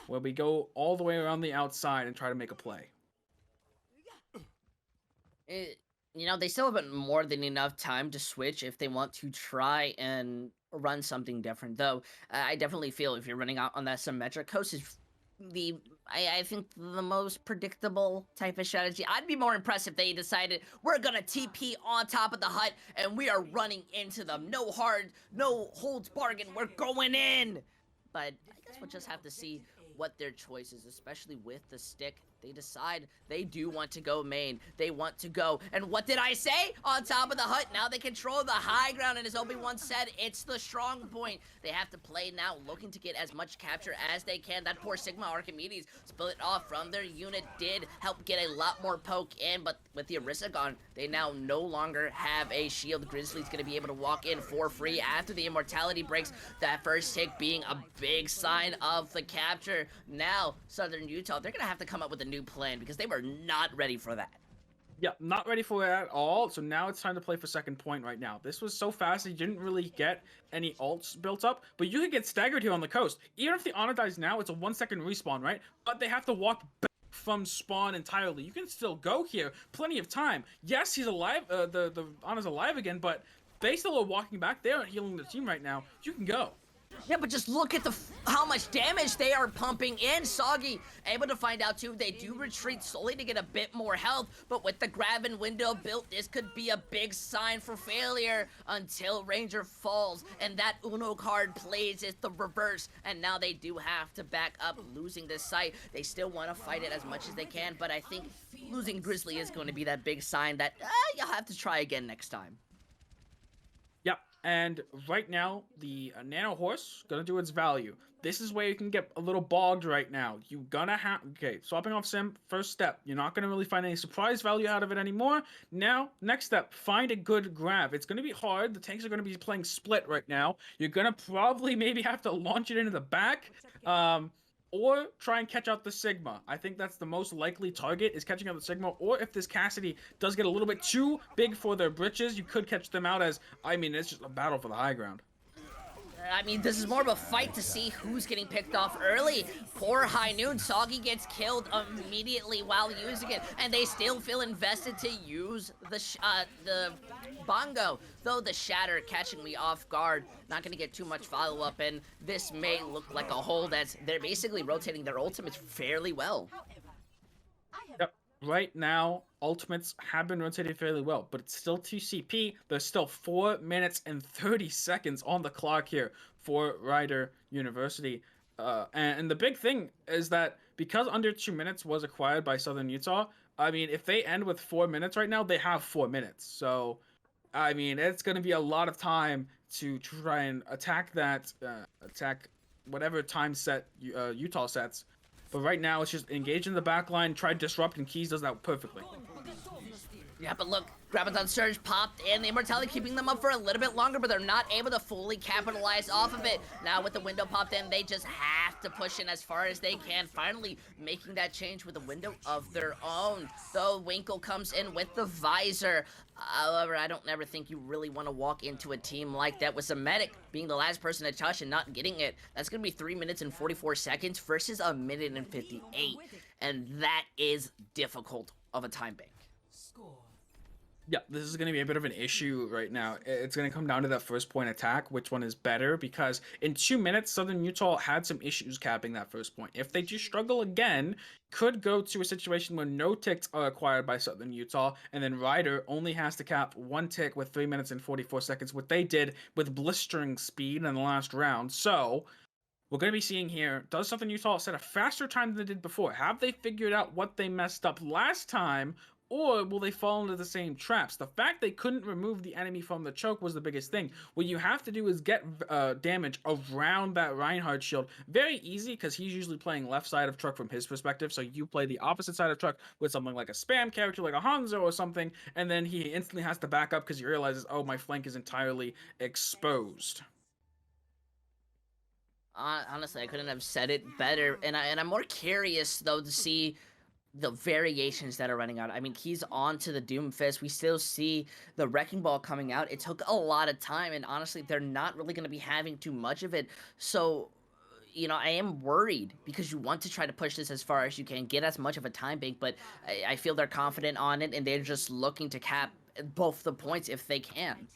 where we go all the way around the outside and try to make a play.
They still have more than enough time to switch if they want to try and run something different. Though, I definitely feel if you're running out on that symmetric coast is I think the most predictable type of strategy. I'd be more impressed if they decided we're gonna TP on top of the hut and we are running into them. No holds bargain. We're going in. But I guess we'll just have to see what their choice is, especially with the stick. they decide they do want to go main. They want to go. And what did I say? On top of the hut. Now they control the high ground. And as Obi-Wan said, it's the strong point. They have to play now, looking to get as much capture as they can. That poor Sigma Archimedes split off from their unit did help get a lot more poke in. But with the Orisa gone, they now no longer have a shield. Grizzly's going to be able to walk in for free after the immortality breaks. That first hit being a big sign of the capture. Now, Southern Utah, they're going to have to come up with a new plan because they were not ready for that.
Yeah, not ready for it at all. So now it's time to play for second point right now. This was so fast, you didn't really get any ults built up, but you can get staggered here on the coast. Even if the Ana dies now, it's a 1 second respawn, right? But they have to walk back from spawn entirely. You can still go here, plenty of time. Yes, he's alive, the Ana's alive again, but they still are walking back. They aren't healing the team right now. You can go.
Yeah, but just look at how much damage they are pumping in. Soggy able to find out too. They do retreat slowly to get a bit more health, but with the grab and window built, this could be a big sign for failure until Ranger falls and that Uno card plays is the reverse, and now they do have to back up, losing this site. They still want to fight it as much as they can, but I think losing Grizzly is going to be that big sign that you'll have to try again next time.
Yep, and right now, the Nano Horse gonna do its value. This is where you can get a little bogged right now. You gonna have, okay, swapping off Sim, first step. You're not gonna really find any surprise value out of it anymore. Now, next step, find a good grab. It's gonna be hard. The tanks are gonna be playing split right now. You're gonna probably maybe have to launch it into the back. Or try and catch out the Sigma. I think that's the most likely target, is catching out the Sigma. Or if this Cassidy does get a little bit too big for their britches, you could catch them out as, I mean, it's just a battle for the high ground.
I mean, this is more of a fight to see who's getting picked off early. Poor High Noon. Soggy gets killed immediately while using it, and they still feel invested to use the Bongo. Though the Shatter catching me off guard, not going to get too much follow-up, and this may look like a hold as they're basically rotating their ultimates fairly well.
Yep. Right now, ultimates have been rotated fairly well, but it's still 2 CP. There's still 4 minutes and 30 seconds on the clock here for Rider University. And the big thing is that because under 2 minutes was acquired by Southern Utah, I mean, if they end with 4 minutes right now, they have 4 minutes. So, I mean, it's going to be a lot of time to try and attack that, attack whatever time set Utah sets. But right now, it's just engage in the backline, try to disrupt, and Keys does that perfectly.
Yeah, but look, Graviton Surge popped in, the Immortality keeping them up for a little bit longer, but they're not able to fully capitalize off of it. Now with the window popped in, they just have to push in as far as they can, finally making that change with a window of their own. Though Winkle comes in with the visor. However, I don't ever think you really want to walk into a team like that with some medic being the last person to touch and not getting it. That's going to be 3 minutes and 44 seconds versus a minute and 58. And that is difficult of a time bank.
Yeah, this is going to be a bit of an issue right now. It's going to come down to that first point attack, which one is better, because in 2 minutes, Southern Utah had some issues capping that first point. If they do struggle again, could go to a situation where no ticks are acquired by Southern Utah, and then Ryder only has to cap 1 tick with 3 minutes and 44 seconds, what they did with blistering speed in the last round. So, we're going to be seeing here, does Southern Utah set a faster time than they did before? Have they figured out what they messed up last time? Or will they fall into the same traps? The fact they couldn't remove the enemy from the choke was the biggest thing. What you have to do is get damage around that Reinhardt shield. Very easy, because he's usually playing left side of truck from his perspective, so you play the opposite side of truck with something like a spam character, like a Hanzo or something, and then he instantly has to back up because he realizes, oh, my flank is entirely exposed.
Honestly, I couldn't have said it better, and I'm more curious, though, to see the variations that are running out. I mean, he's on to the Doomfist. We still see the Wrecking Ball coming out. It took a lot of time, and honestly, they're not really going to be having too much of it. So, you know, I am worried because you want to try to push this as far as you can, get as much of a time bank, but I feel they're confident on it, and they're just looking to cap both the points if they can.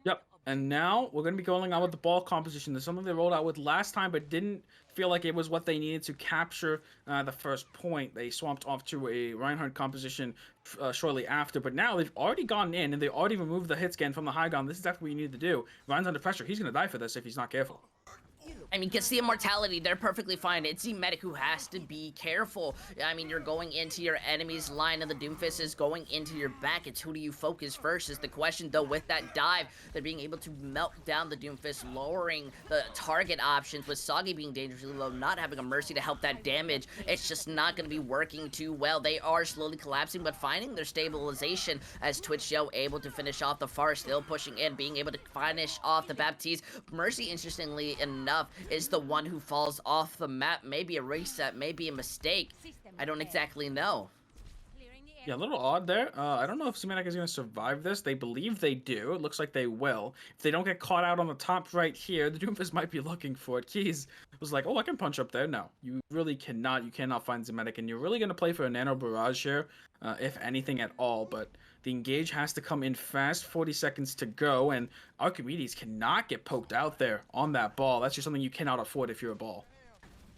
Yep, and now we're going to be going on with the ball composition. There's something they rolled out with last time, but didn't feel like it was what they needed to capture the first point. They swapped off to a Reinhardt composition shortly after, but now they've already gone in, and they already removed the hit scan from the high ground. This is exactly what you need to do. Ryan's under pressure. He's going to die for this if he's not careful.
I mean, gets the immortality, they're perfectly fine. It's the medic who has to be careful. I mean, you're going into your enemy's line, and the Doomfist is going into your back. It's who do you focus first is the question, though. With that dive, they're being able to melt down the Doomfist, lowering the target options, with Soggy being dangerously low, not having a Mercy to help that damage. It's just not going to be working too well. They are slowly collapsing, but finding their stabilization as Twitch Joe able to finish off the Far, still pushing in, being able to finish off the Baptiste. Mercy, interestingly enough, is the one who falls off the map. Maybe a reset, maybe a mistake. I don't exactly know.
Yeah, a little odd there. I don't know if Sematic is going to survive this. They believe they do. It looks like they will. If they don't get caught out on the top right here, the Doomfist might be looking for it. Keys was like, oh, I can punch up there. No, you really cannot. You cannot find Sematic, and you're really going to play for a Nano Barrage here, if anything at all. But the engage has to come in fast. 40 seconds to go, and Archimedes cannot get poked out there on that ball. That's just something you cannot afford if you're a ball.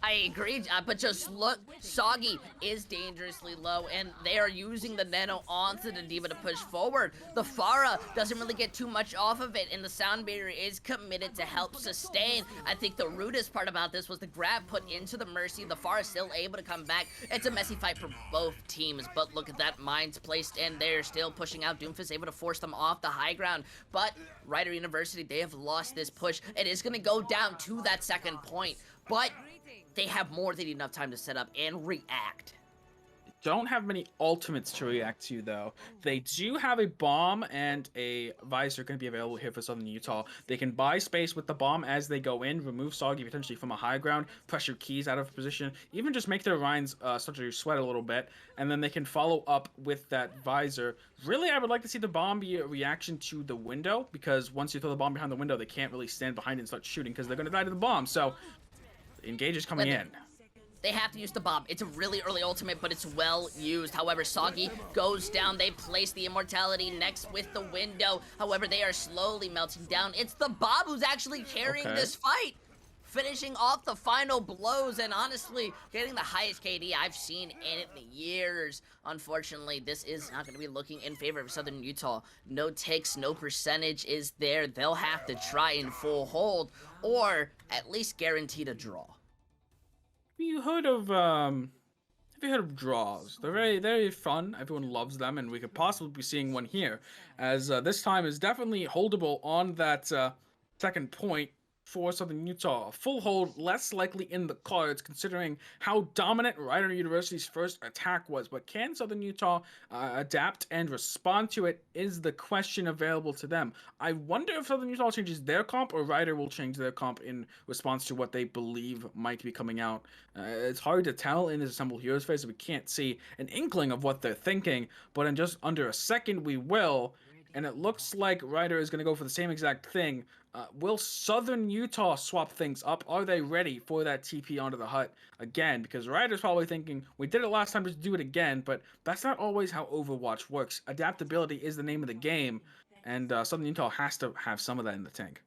I agree, but just look, Soggy is dangerously low, and they are using the Nano onto the D.Va to push forward. The Pharah doesn't really get too much off of it, and the Sound Barrier is committed to help sustain. I think the rudest part about this was the grab put into the Mercy. The Pharah still able to come back. It's a messy fight for both teams, but look at that, Mines placed in there, still pushing out. Doomfist able to force them off the high ground, but Rider University, they have lost this push. It is going to go down to that second point, but they have more than enough time to set up and react.
Don't have many ultimates to react to, though. They do have a bomb and a visor going to be available here for Southern Utah. They can buy space with the bomb as they go in, remove Soggy potentially from a high ground, pressure Keys out of position, even just make their Rhines start to sweat a little bit, and then they can follow up with that visor. Really, I would like to see the bomb be a reaction to the window, because once you throw the bomb behind the window, they can't really stand behind it and start shooting, because they're going to die to the bomb. So Engage is coming in.
They have to use the bomb. It's a really early ultimate, but it's well used. However, Soggy goes down. They place the immortality next with the window. However, they are slowly melting down. It's the Bob who's actually carrying this fight, finishing off the final blows, and honestly, getting the highest KD I've seen in years. Unfortunately, this is not going to be looking in favor of Southern Utah. No takes, no percentage is there. They'll have to try and full hold, or at least guaranteed a draw.
Have you heard of draws? They're very, very fun. Everyone loves them, and we could possibly be seeing one here, as this time is definitely holdable on that second point for Southern Utah. A full hold, less likely in the cards, considering how dominant Rider University's first attack was. But can Southern Utah adapt and respond to it is the question available to them. I wonder if Southern Utah changes their comp, or Rider will change their comp in response to what they believe might be coming out. It's hard to tell in this Assemble Heroes phase. We can't see an inkling of what they're thinking, but in just under a second we will. And it looks like Rider is going to go for the same exact thing. Will Southern Utah swap things up? Are they ready for that TP onto the hut again? Because Rider's probably thinking, we did it last time, just do it again. But that's not always how Overwatch works. Adaptability is the name of the game. And Southern Utah has to have some of that in the tank.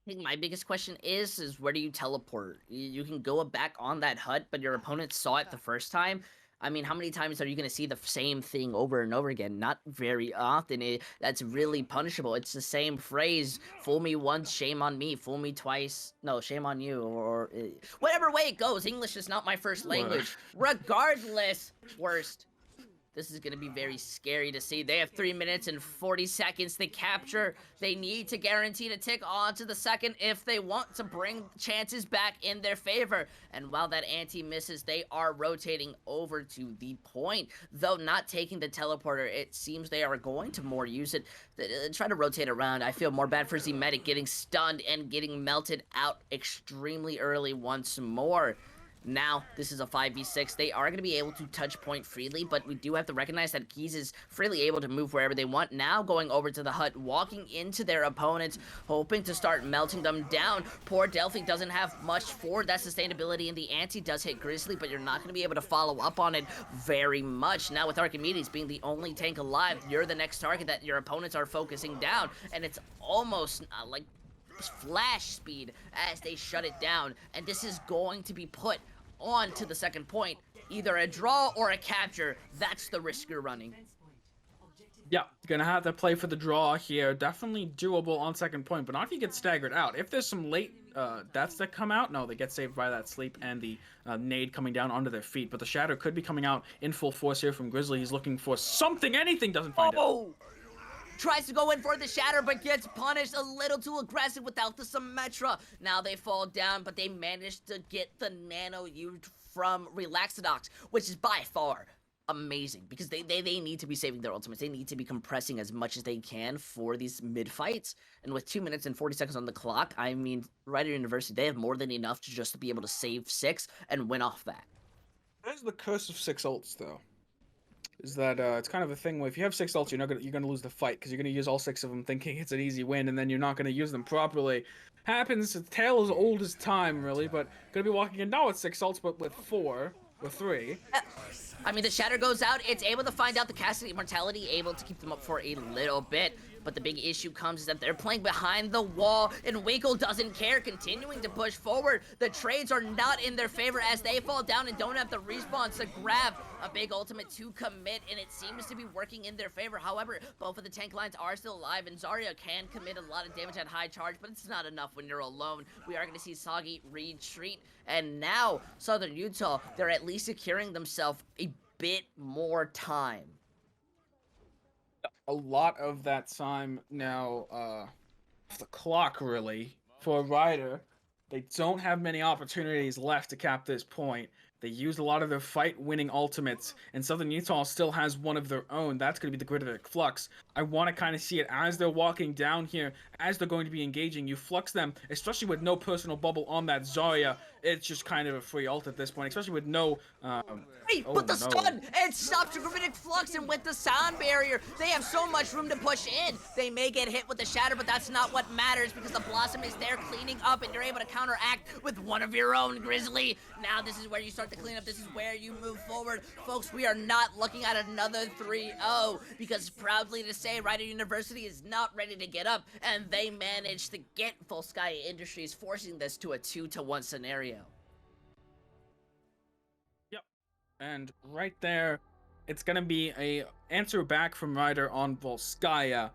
I think my biggest question is where do you teleport? You can go back on that hut, but your opponent saw it the first time. I mean, how many times are you going to see the same thing over and over again? Not very often. That's really punishable. It's the same phrase. Fool me once, shame on me. Fool me twice. No, shame on you. Or whatever way it goes. English is not my first language. Regardless, worst. This is going to be very scary to see. They have 3 minutes and 40 seconds to capture. They need to guarantee to tick on to the second if they want to bring chances back in their favor. And while that ante misses, they are rotating over to the point. Though not taking the teleporter, it seems they are going to more use it. Try to rotate around. I feel more bad for Z-Medic getting stunned and getting melted out extremely early once more. Now, this is a 5v6. They are going to be able to touch point freely, but we do have to recognize that Keys is freely able to move wherever they want. Now going over to the hut, walking into their opponents, hoping to start melting them down. Poor Delphi doesn't have much for that sustainability, and the ante does hit Grizzly, but you're not going to be able to follow up on it very much. Now with Archimedes being the only tank alive, you're the next target that your opponents are focusing down, and it's almost like flash speed as they shut it down, and this is going to be put on to the second point. Either a draw or a capture. That's the risk you're running.
Yeah, gonna have to play for the draw here. Definitely doable on second point, but not if you get staggered out. If there's some late deaths that come out, no, they get saved by that sleep and the nade coming down onto their feet. But the shatter could be coming out in full force here from Grizzly. He's looking for something, anything, doesn't find it.
Oh! Tries to go in for the shatter, but gets punished a little too aggressive without the Symmetra. Now they fall down, but they managed to get the nano used from Relaxadox, which is by far amazing because they need to be saving their ultimates. They need to be compressing as much as they can for these mid fights. And with 2 minutes and 40 seconds on the clock, I mean, Rider University, they have more than enough to just be able to save 6 and win off that.
That's the curse of 6 ults, though. Is that it's kind of a thing where if you have 6 ults, you're gonna lose the fight because you're gonna use all 6 of them thinking it's an easy win, and then you're not gonna use them properly. Happens. The tale as old as time, really. But gonna be walking in now with 6 ults, but with 4 or 3.
I mean, the shatter goes out. It's able to find out the Cassidy Immortality, able to keep them up for a little bit. But the big issue comes is that they're playing behind the wall, and Winkle doesn't care, continuing to push forward. The trades are not in their favor as they fall down and don't have the respawns to grab a big ultimate to commit, and it seems to be working in their favor. However, both of the tank lines are still alive, and Zarya can commit a lot of damage at high charge, but it's not enough when you're alone. We are going to see Soggy retreat, and now Southern Utah, they're at least securing themselves a bit more time.
A lot of that time now, off the clock, really, for a Ryder. They don't have many opportunities left to cap this point. They used a lot of their fight-winning ultimates, and Southern Utah still has one of their own. That's going to be the Grideric Flux. I want to kind of see it as they're walking down here, as they're going to be engaging. You flux them, especially with no personal bubble on that Zarya. It's just kind of a free ult at this point, especially with no...
Hey, but the stun! It stops the Grideric Flux, and with the sound barrier, they have so much room to push in. They may get hit with the shatter, but that's not what matters because the Blossom is there cleaning up, and you're able to counteract with one of your own, Grizzly. Now this is where you start to clean up. This is where you move forward. Folks, we are not looking at another 3-0 because proudly to say Rider University is not ready to get up, and they managed to get Full Sky Industries, forcing this to a 2-1 scenario.
Yep. And right there, it's going to be a answer back from Ryder on Volskaya.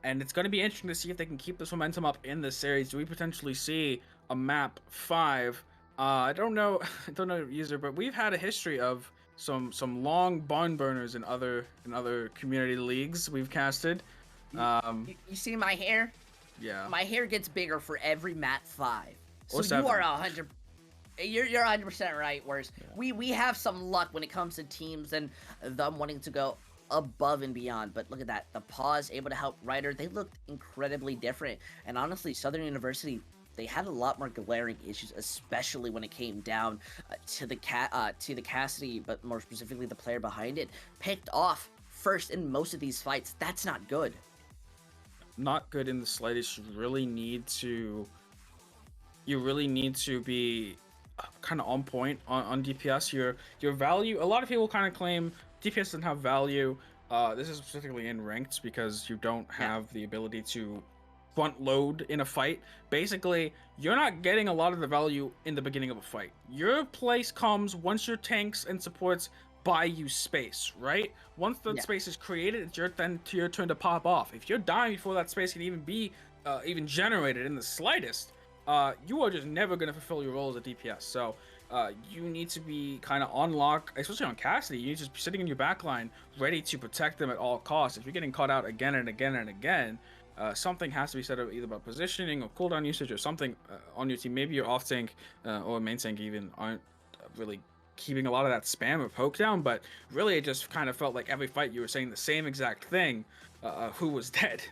And it's going to be interesting to see if they can keep this momentum up in this series. Do we potentially see a map 5? I don't know, user, but we've had a history of some long barn burners in other community leagues we've casted.
You see my hair?
Yeah.
My hair gets bigger for every map 5. So
Or 7.
you are 100. You're 100% right. Whereas we have some luck when it comes to teams and them wanting to go above and beyond. But look at that, the pause able to help Ryder. They looked incredibly different, and honestly, Southern University, they had a lot more glaring issues, especially when it came down to the Cassidy, but more specifically the player behind it, picked off first in most of these fights. That's not good.
Not good in the slightest. You really need to be kind of on point on DPS. Your value. A lot of people kind of claim DPS doesn't have value. This is specifically in ranked because you don't have the ability to front load in a fight. Basically, you're not getting a lot of the value in the beginning of a fight. Your place comes once your tanks and supports buy you space, right? Once that space is created, it's your turn to pop off. If you're dying before that space can even be even generated in the slightest, you are just never going to fulfill your role as a DPS. So you need to be kind of on lock, especially on Cassidy. You need to be sitting in your backline, ready to protect them at all costs. If you're getting caught out again and again and again, something has to be said either about positioning or cooldown usage or something on your team. Maybe your off tank or main tank even aren't really keeping a lot of that spam or poke down, but really it just kind of felt like every fight you were saying the same exact thing. Who was dead?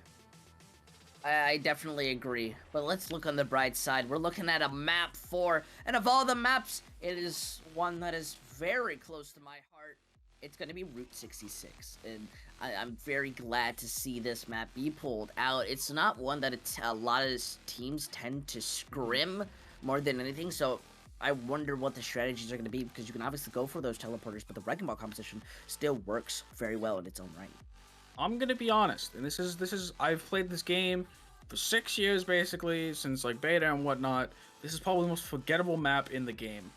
I definitely agree, but let's look on the bright side. We're looking at a map 4, and of all the maps, it is one that is very close to my heart. It's going to be Route 66, and I'm very glad to see this map be pulled out. It's not one that a lot of teams tend to scrim more than anything, so I wonder what the strategies are going to be, because you can obviously go for those teleporters, but the Wrecking Ball composition still works very well in its own right. I'm
gonna be honest, and this is I've played this game for 6 years basically, since like beta and whatnot. This is probably the most forgettable map in the game,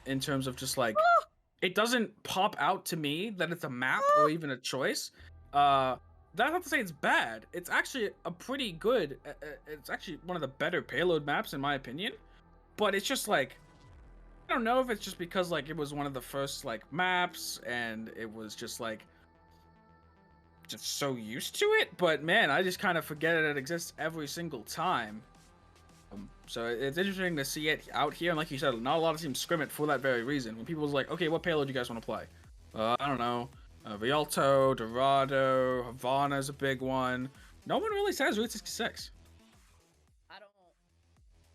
in terms of just like it doesn't pop out to me that it's a map or even a choice. That's not to say it's bad. It's actually a pretty good. It's actually one of the better payload maps in my opinion. But it's just like, I don't know if it's just because like it was one of the first like maps and it was just like just so used to it. But man, I just kind of forget it exists every single time. So it's interesting to see it out here, and like you said, not a lot of teams scrim it for that very reason. When people was like, okay, what payload do you guys want to play? I don't know, Rialto, Dorado, Havana's a big one. No one really says Route 66.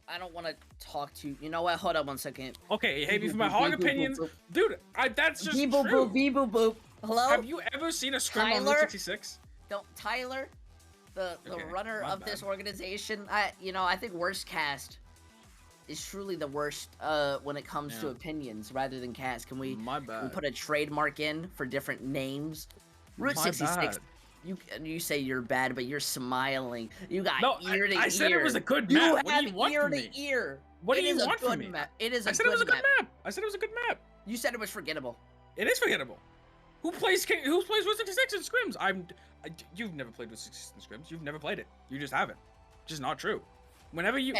I don't want to talk to you. You know what? Hold up 1 second.
Okay, hey, for my hog opinions, dude, that's just
boop,
true.
Boop, boop, boop. Hello?
Have you ever seen a scrim on Route 66?
Tyler, the runner of this organization, I think worst cast is truly the worst when it comes to opinions rather than cast. Can we put a trademark in for different names? Route 66. You say you're bad, but you're smiling. You got ear to ear.
I said it was a good map.
You have ear to ear.
What do you want from me?
It is a good map.
I said it was a good map. I said it was a good map.
You said it was forgettable.
It is forgettable. Who plays Route 66 in scrims? You've never played Route 66 in scrims. You've never played it. You just haven't. Just not true. Whenever your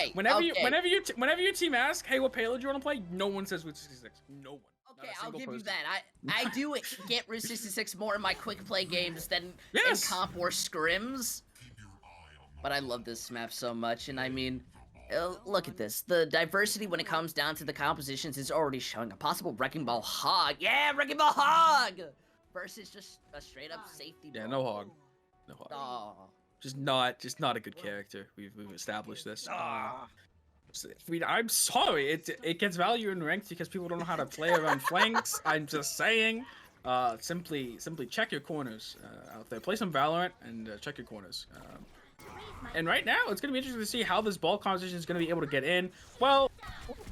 team asks, hey, what payload do you want to play? No one says Route 66. No one.
Okay, I'll give you that. I do get Route 66 more in my quick play games than in comp or scrims. But I love this map so much, and I mean, look at this. The diversity when it comes down to the compositions is already showing. A possible Wrecking Ball Hog. Yeah, Wrecking Ball Hog! Versus just a straight up safety ball.
Yeah, no hog. No hog.
Oh.
Just not a good character. We've established this. I'm sorry. It gets value in ranked because people don't know how to play around flanks. I'm just saying. Simply check your corners out there. Play some Valorant and check your corners. And right now, it's going to be interesting to see how this ball composition is going to be able to get in. Well,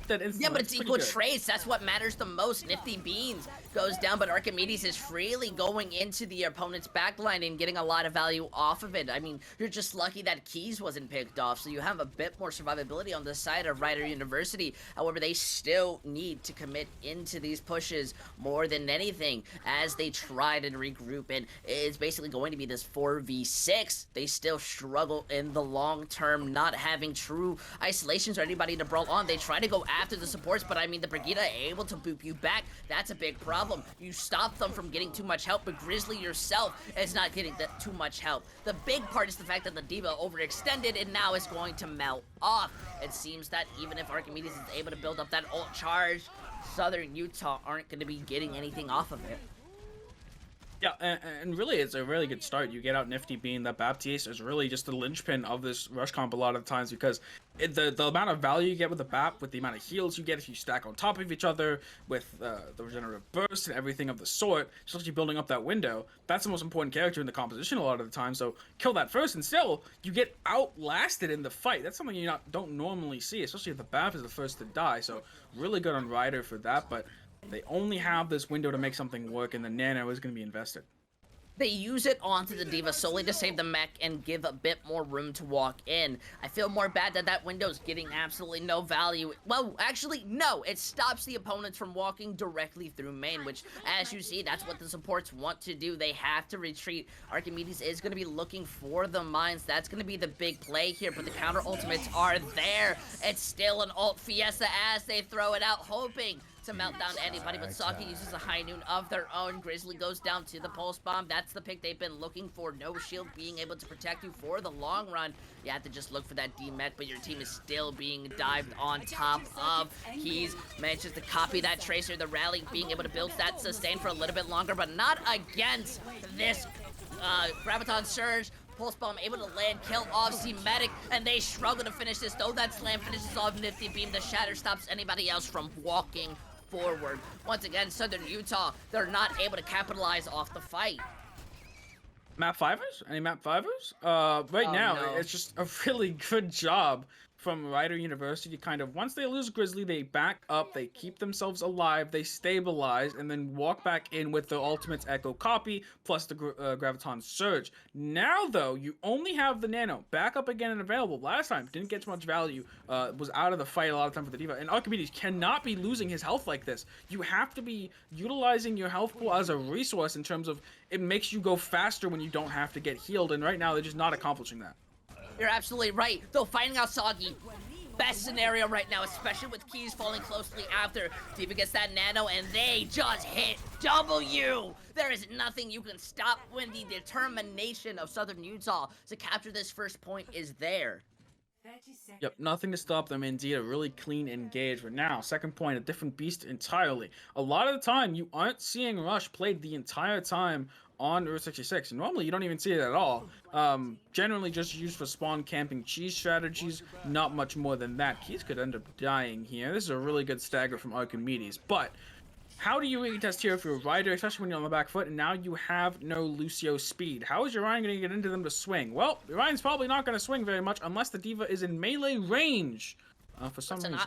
yeah,
but it's equal trace. That's what matters the most. Nifty Beans goes down, but Archimedes is freely going into the opponent's backline and getting a lot of value off of it. I mean, you're just lucky that Keys wasn't picked off, so you have a bit more survivability on the side of Rider University. However, they still need to commit into these pushes more than anything as they try to regroup, and it's basically going to be this 4v6. They still struggle in the long term, not having true isolations or anybody to brawl on. They try to go after the supports, but I mean, the Brigida able to boop you back. That's a big problem. You stop them from getting too much help, but Grizzly yourself is not getting too much help. The big part is the fact that the Diva overextended and now is going to melt off. It seems that even if Archimedes is able to build up that ult charge, Southern Utah aren't going to be getting anything off of it.
Yeah, and really, it's a really good start. You get out Nifty Bean. That Baptiste is really just the linchpin of this rush comp a lot of times because the amount of value you get with the BAP, with the amount of heals you get if you stack on top of each other, with the regenerative burst and everything of the sort, especially building up that window, that's the most important character in the composition a lot of the time. So kill that first, and still, you get outlasted in the fight. That's something you don't normally see, especially if the BAP is the first to die. So really good on Ryder for that, but they only have this window to make something work, and the Nano is going to be invested.
They use it onto the Diva solely to save the mech and give a bit more room to walk in. I feel more bad that window's getting absolutely no value. Well, actually, no. It stops the opponents from walking directly through main, which, as you see, that's what the supports want to do. They have to retreat. Archimedes is going to be looking for the mines. That's going to be the big play here, but the counter ultimates are there. It's still an ult Fiesta as they throw it out, hoping to melt down anybody, but Saki uses a high noon of their own. Grizzly goes down to the pulse bomb. That's the pick they've been looking for. No shield being able to protect you for the long run. You have to just look for that D-Mech, but your team is still being dived on top of. He's manages to copy that Tracer. The rally being able to build that sustain for a little bit longer, but not against this Graviton Surge. Pulse Bomb able to land, kill off C-Medic, and they struggle to finish this, though that slam finishes off Nifty Beam. The Shatter stops anybody else from walking forward. Once again, Southern Utah, they're not able to capitalize off the fight.
Map 5ers? Any map 5ers? Right now, it's just a really good job from Rider University. Kind of once they lose Grizzly, they back up, they keep themselves alive, they stabilize, and then walk back in with the Ultimate's Echo copy plus the Graviton Surge. Now, though, you only have the Nano back up again and available. Last time, didn't get much value, was out of the fight a lot of time for the D.Va. And Archimedes cannot be losing his health like this. You have to be utilizing your health pool as a resource in terms of it makes you go faster when you don't have to get healed. And right now, they're just not accomplishing that.
You're absolutely right. Though finding out Soggy, best scenario right now, especially with Keys falling closely after. D.Va gets that nano and they just hit W. There is nothing you can stop when the determination of Southern Utah to capture this first point is there.
Yep, nothing to stop them. Indeed, a really clean engagement. Now, second point, a different beast entirely. A lot of the time, you aren't seeing Rush played the entire time on Route 66. Normally, you don't even see it at all. Generally just used for spawn camping cheese strategies, not much more than that. Keys could end up dying here. This is a really good stagger from Archimedes, but how do you retest here if you're a Rider, especially when you're on the back foot, and now you have no Lucio speed? How is Orion going to get into them to swing? Well, Orion's probably not going to swing very much unless the D.Va is in melee range for some reason.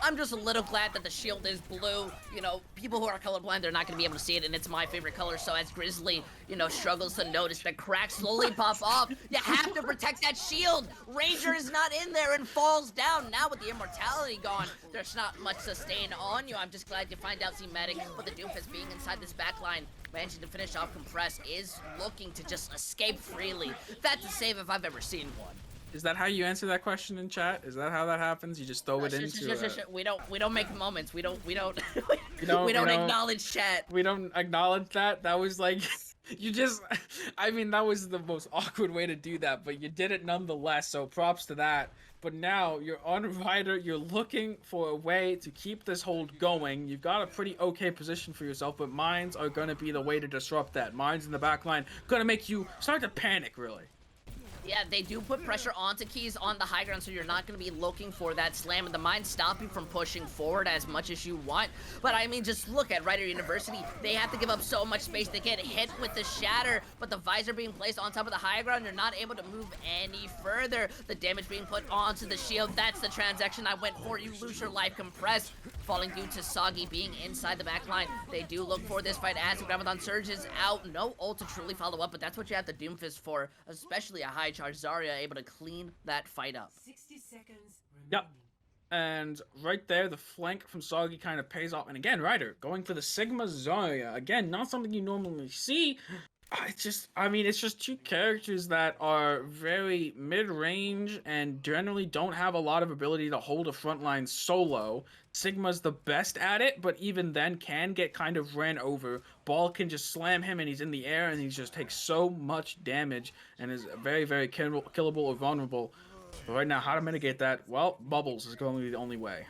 I'm just a little glad that the shield is blue. You know, people who are colorblind, they're not going to be able to see it, and it's my favorite color. So as Grizzly, you know, struggles to notice the cracks slowly pop off, you have to protect that shield. Ranger is not in there and falls down. Now with the immortality gone, there's not much sustain on you. I'm just glad to find out Z-Medic, but the Doomfist being inside this backline, managing to finish off Compress, is looking to just escape freely. That's a save if I've ever seen one.
Is that how you answer that question in chat? Is that how that happens? You just throw it into
We don't make moments. We don't acknowledge chat.
We don't acknowledge that. That was like you just I mean that was the most awkward way to do that, but you did it nonetheless. So props to that. But now you're on Rider, you're looking for a way to keep this hold going. You've got a pretty okay position for yourself, but mines are gonna be the way to disrupt that. Mines in the back line gonna make you start to panic, really.
Yeah, they do put pressure onto Keys on the high ground, so you're not going to be looking for that slam, and the mines stop you from pushing forward as much as you want. But I mean, just look at Rider University. They have to give up so much space. They get hit with the shatter, but the visor being placed on top of the high ground, you're not able to move any further. The damage being put onto the shield, that's the transaction I went for. You lose your life. Compress, falling due to Soggy being inside the back line. They do look for this fight as the Graviton Surge is out. No ult to truly follow up, but that's what you have the Doomfist for, especially a high charge Zarya able to clean that fight up.
60 seconds remaining.
Yep. And right there, the flank from Soggy kind of pays off. And again, Rider going for the Sigma Zarya. Again, not something you normally see. It's just two characters that are very mid-range and generally don't have a lot of ability to hold a front line solo. Sigma's the best at it, but even then can get kind of ran over. Ball can just slam him and he's in the air and he just takes so much damage and is very, very killable or vulnerable. But right now, how to mitigate that? Well, Bubbles is going to be the only way.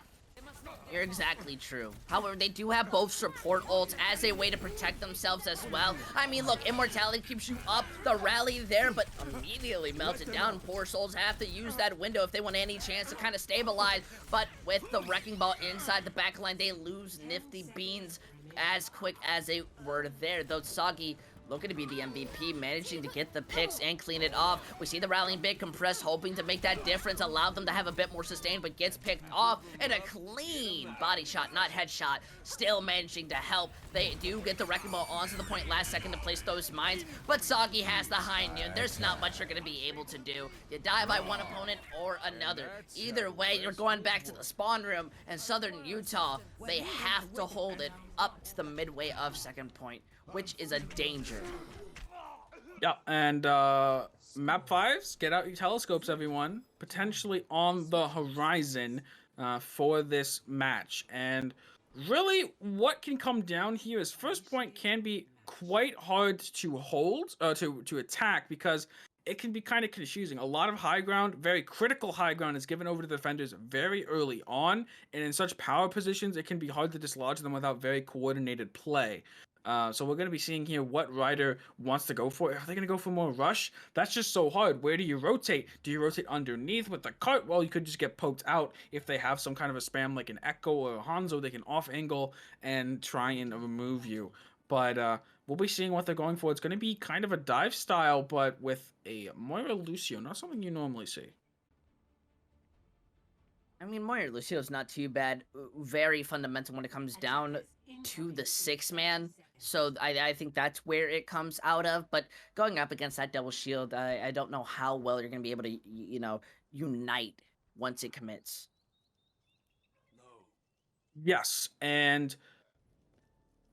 You're exactly true. However, they do have both support ults as a way to protect themselves as well. I mean, look, immortality keeps you up, the rally there, but immediately melted down. Poor souls have to use that window if they want any chance to kind of stabilize. But with the Wrecking Ball inside the backline, they lose Nifty Beans as quick as they were there. Though Soggy looking to be the MVP, managing to get the picks and clean it off. We see the rallying big Compress hoping to make that difference, allow them to have a bit more sustain, but gets picked off, and a clean body shot, not headshot, still managing to help. They do get the Wrecking Ball onto the point last second to place those mines, but Soggy has the high noon. There's not much you're going to be able to do. You die by one opponent or another. Either way, you're going back to the spawn room, and Southern Utah, they have to hold it up to the midway of second point, which is a danger.
Yeah, and map 5s, get out your telescopes, everyone. Potentially on the horizon for this match. And really, what can come down here is first point can be quite hard to hold, to attack, because it can be kind of confusing. A lot of high ground, very critical high ground, is given over to the defenders very early on, and in such power positions, it can be hard to dislodge them without very coordinated play. So we're going to be seeing here what Rider wants to go for. Are they going to go for more rush? That's just so hard. Where do you rotate? Do you rotate underneath with the cart? Well, you could just get poked out if they have some kind of a spam like an Echo or a Hanzo. They can off angle and try and remove you. But we'll be seeing what they're going for. It's going to be kind of a dive style, but with a Moira Lucio, not something you normally see.
I mean, Moyer Lucio's not too bad. Very fundamental when it comes down to the six-man. So I think that's where it comes out of. But going up against that double shield, I don't know how well you're going to be able to, unite once it commits.
Yes, and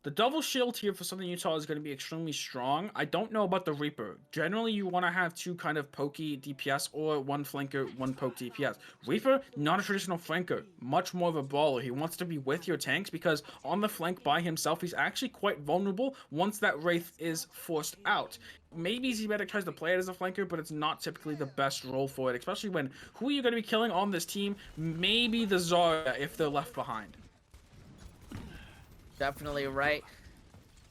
the double shield here for Southern Utah is going to be extremely strong. I don't know about the Reaper. Generally, you want to have two kind of pokey DPS or one flanker, one poke DPS. Reaper, not a traditional flanker, much more of a brawler. He wants to be with your tanks because on the flank by himself, he's actually quite vulnerable once that Wraith is forced out. Maybe Z-Medic tries to play it as a flanker, but it's not typically the best role for it, especially when who are you going to be killing on this team? Maybe the Zarya if they're left behind.
Definitely right.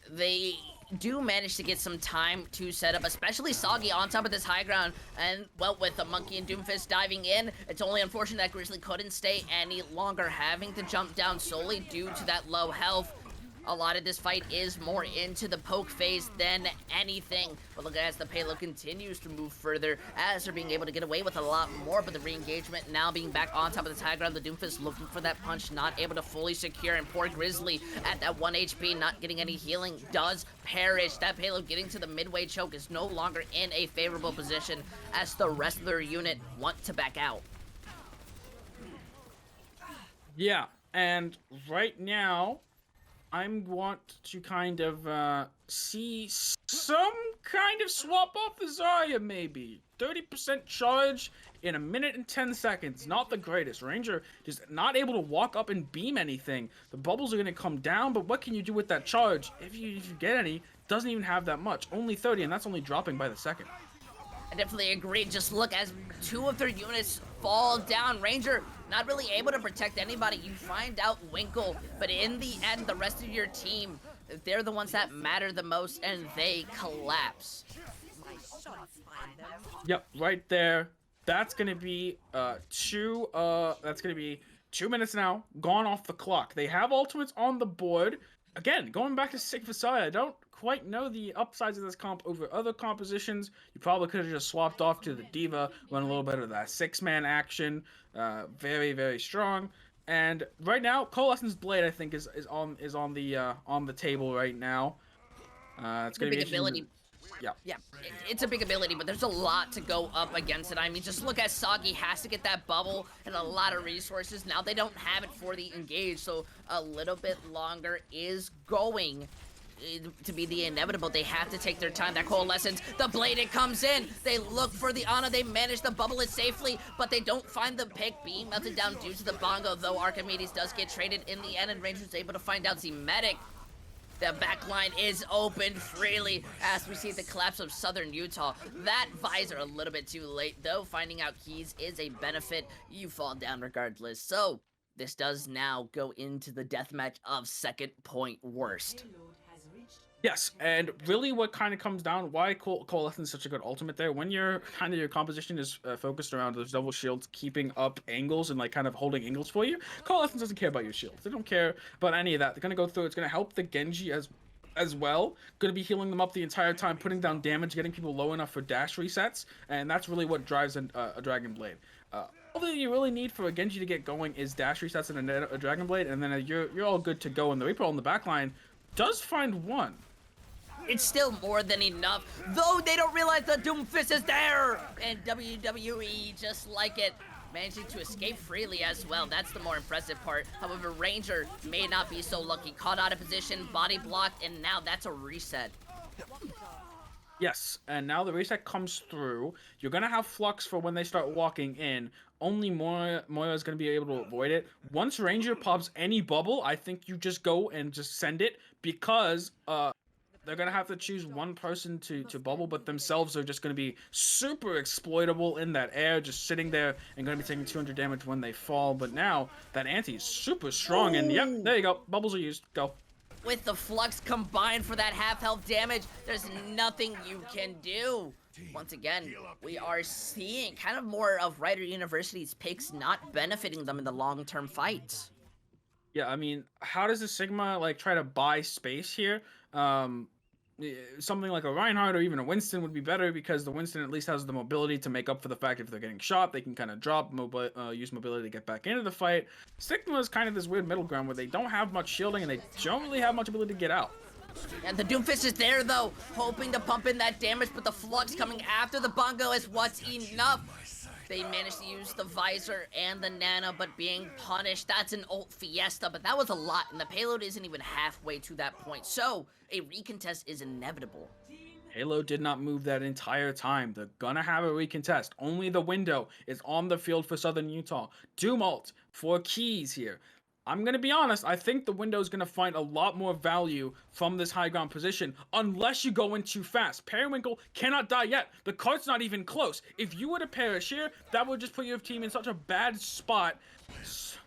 They do manage to get some time to set up, especially Soggy on top of this high ground. And, well, with the Monkey and Doomfist diving in, it's only unfortunate that Grizzly couldn't stay any longer, having to jump down solely due to that low health. A lot of this fight is more into the poke phase than anything. But look, as the payload continues to move further, as they're being able to get away with a lot more, but the re-engagement now being back on top of the high ground, the Doomfist looking for that punch, not able to fully secure, and poor Grizzly at that 1 HP, not getting any healing, does perish. That payload getting to the midway choke is no longer in a favorable position as the rest of their unit want to back out.
Yeah, and right now, I want to kind of see some kind of swap off the Zarya, maybe. 30% charge in 1 minute and 10 seconds. Not the greatest. Ranger just not able to walk up and beam anything. The bubbles are going to come down, but what can you do with that charge? If you get any, doesn't even have that much. Only 30, and that's only dropping by the second.
I definitely agree. Just look as two of their units fall down. Ranger not really able to protect anybody. You find out Winkle, but in the end, the rest of your team, they're the ones that matter the most, and they collapse.
Yep, right there. That's gonna be that's gonna be 2 minutes now, gone off the clock. They have ultimates on the board. Again, going back to Sig Visaya, I don't quite know the upsides of this comp over other compositions. You probably could have just swapped off to the D.Va, run a little bit of that 6-man action. Very, very strong. And right now, Coalescence Blade, I think, is on the table right now. It's gonna be
ability. Yeah, it's a big ability, but there's a lot to go up against it. I mean, just look at Soggy has to get that bubble and a lot of resources. Now they don't have it for the engage, so a little bit longer is going to be the inevitable. They have to take their time. That Coalescence, the blade, it comes in. They look for the Ana. They manage to bubble it safely, but they don't find the pick being melted down due to the bongo, though Archimedes does get traded in the end, and Ranger's able to find out Z-Medic. The backline is opened freely as we see the collapse of Southern Utah. That visor a little bit too late, though. Finding out keys is a benefit. You fall down regardless. So this does now go into the deathmatch of second point worst.
Yes, and really what kind of comes down, why Coalescence is such a good ultimate there, when your composition is focused around those double shields keeping up angles and like kind of holding angles for you, Coalescence doesn't care about your shields. They don't care about any of that. They're going to go through, it's going to help the Genji as well. Going to be healing them up the entire time, putting down damage, getting people low enough for dash resets, and that's really what drives a Dragon Blade. All that you really need for a Genji to get going is dash resets and a Dragon Blade, and then you're all good to go, and the Reaper on the backline does find one.
It's still more than enough, though they don't realize the Doomfist is there! And WWE, just like it, managing to escape freely as well. That's the more impressive part. However, Ranger may not be so lucky. Caught out of position, body blocked, and now that's a reset.
Yes, and now the reset comes through. You're going to have Flux for when they start walking in. Only Moira is going to be able to avoid it. Once Ranger pops any bubble, I think you just go and just send it, because they're going to have to choose one person to bubble, but themselves are just going to be super exploitable in that air, just sitting there and going to be taking 200 damage when they fall. But now that anti is super strong, and yep, there you go. Bubbles are used. Go.
With the Flux combined for that half health damage, there's nothing you can do. Once again, we are seeing kind of more of Rider University's picks not benefiting them in the long-term fights.
Yeah, I mean, how does the Sigma like try to buy space here? something like a Reinhardt or even a Winston would be better, because the Winston at least has the mobility to make up for the fact if they're getting shot, they can kind of drop, use mobility to get back into the fight. Sigma is kind of this weird middle ground where they don't have much shielding and they don't really have much ability to get out.
And the Doomfist is there though, hoping to pump in that damage, but the Flux coming after the Bongo is what's enough. They managed to use the Visor and the Nano, but being punished. That's an ult Fiesta, but that was a lot, and the payload isn't even halfway to that point. So, a recontest is inevitable.
Halo did not move that entire time. They're gonna have a recontest. Only the window is on the field for Southern Utah. Doom ult for keys here. I'm gonna be honest, I think the window is gonna find a lot more value from this high ground position, unless you go in too fast. Periwinkle cannot die yet. The cart's not even close. If you were to perish here, that would just put your team in such a bad spot.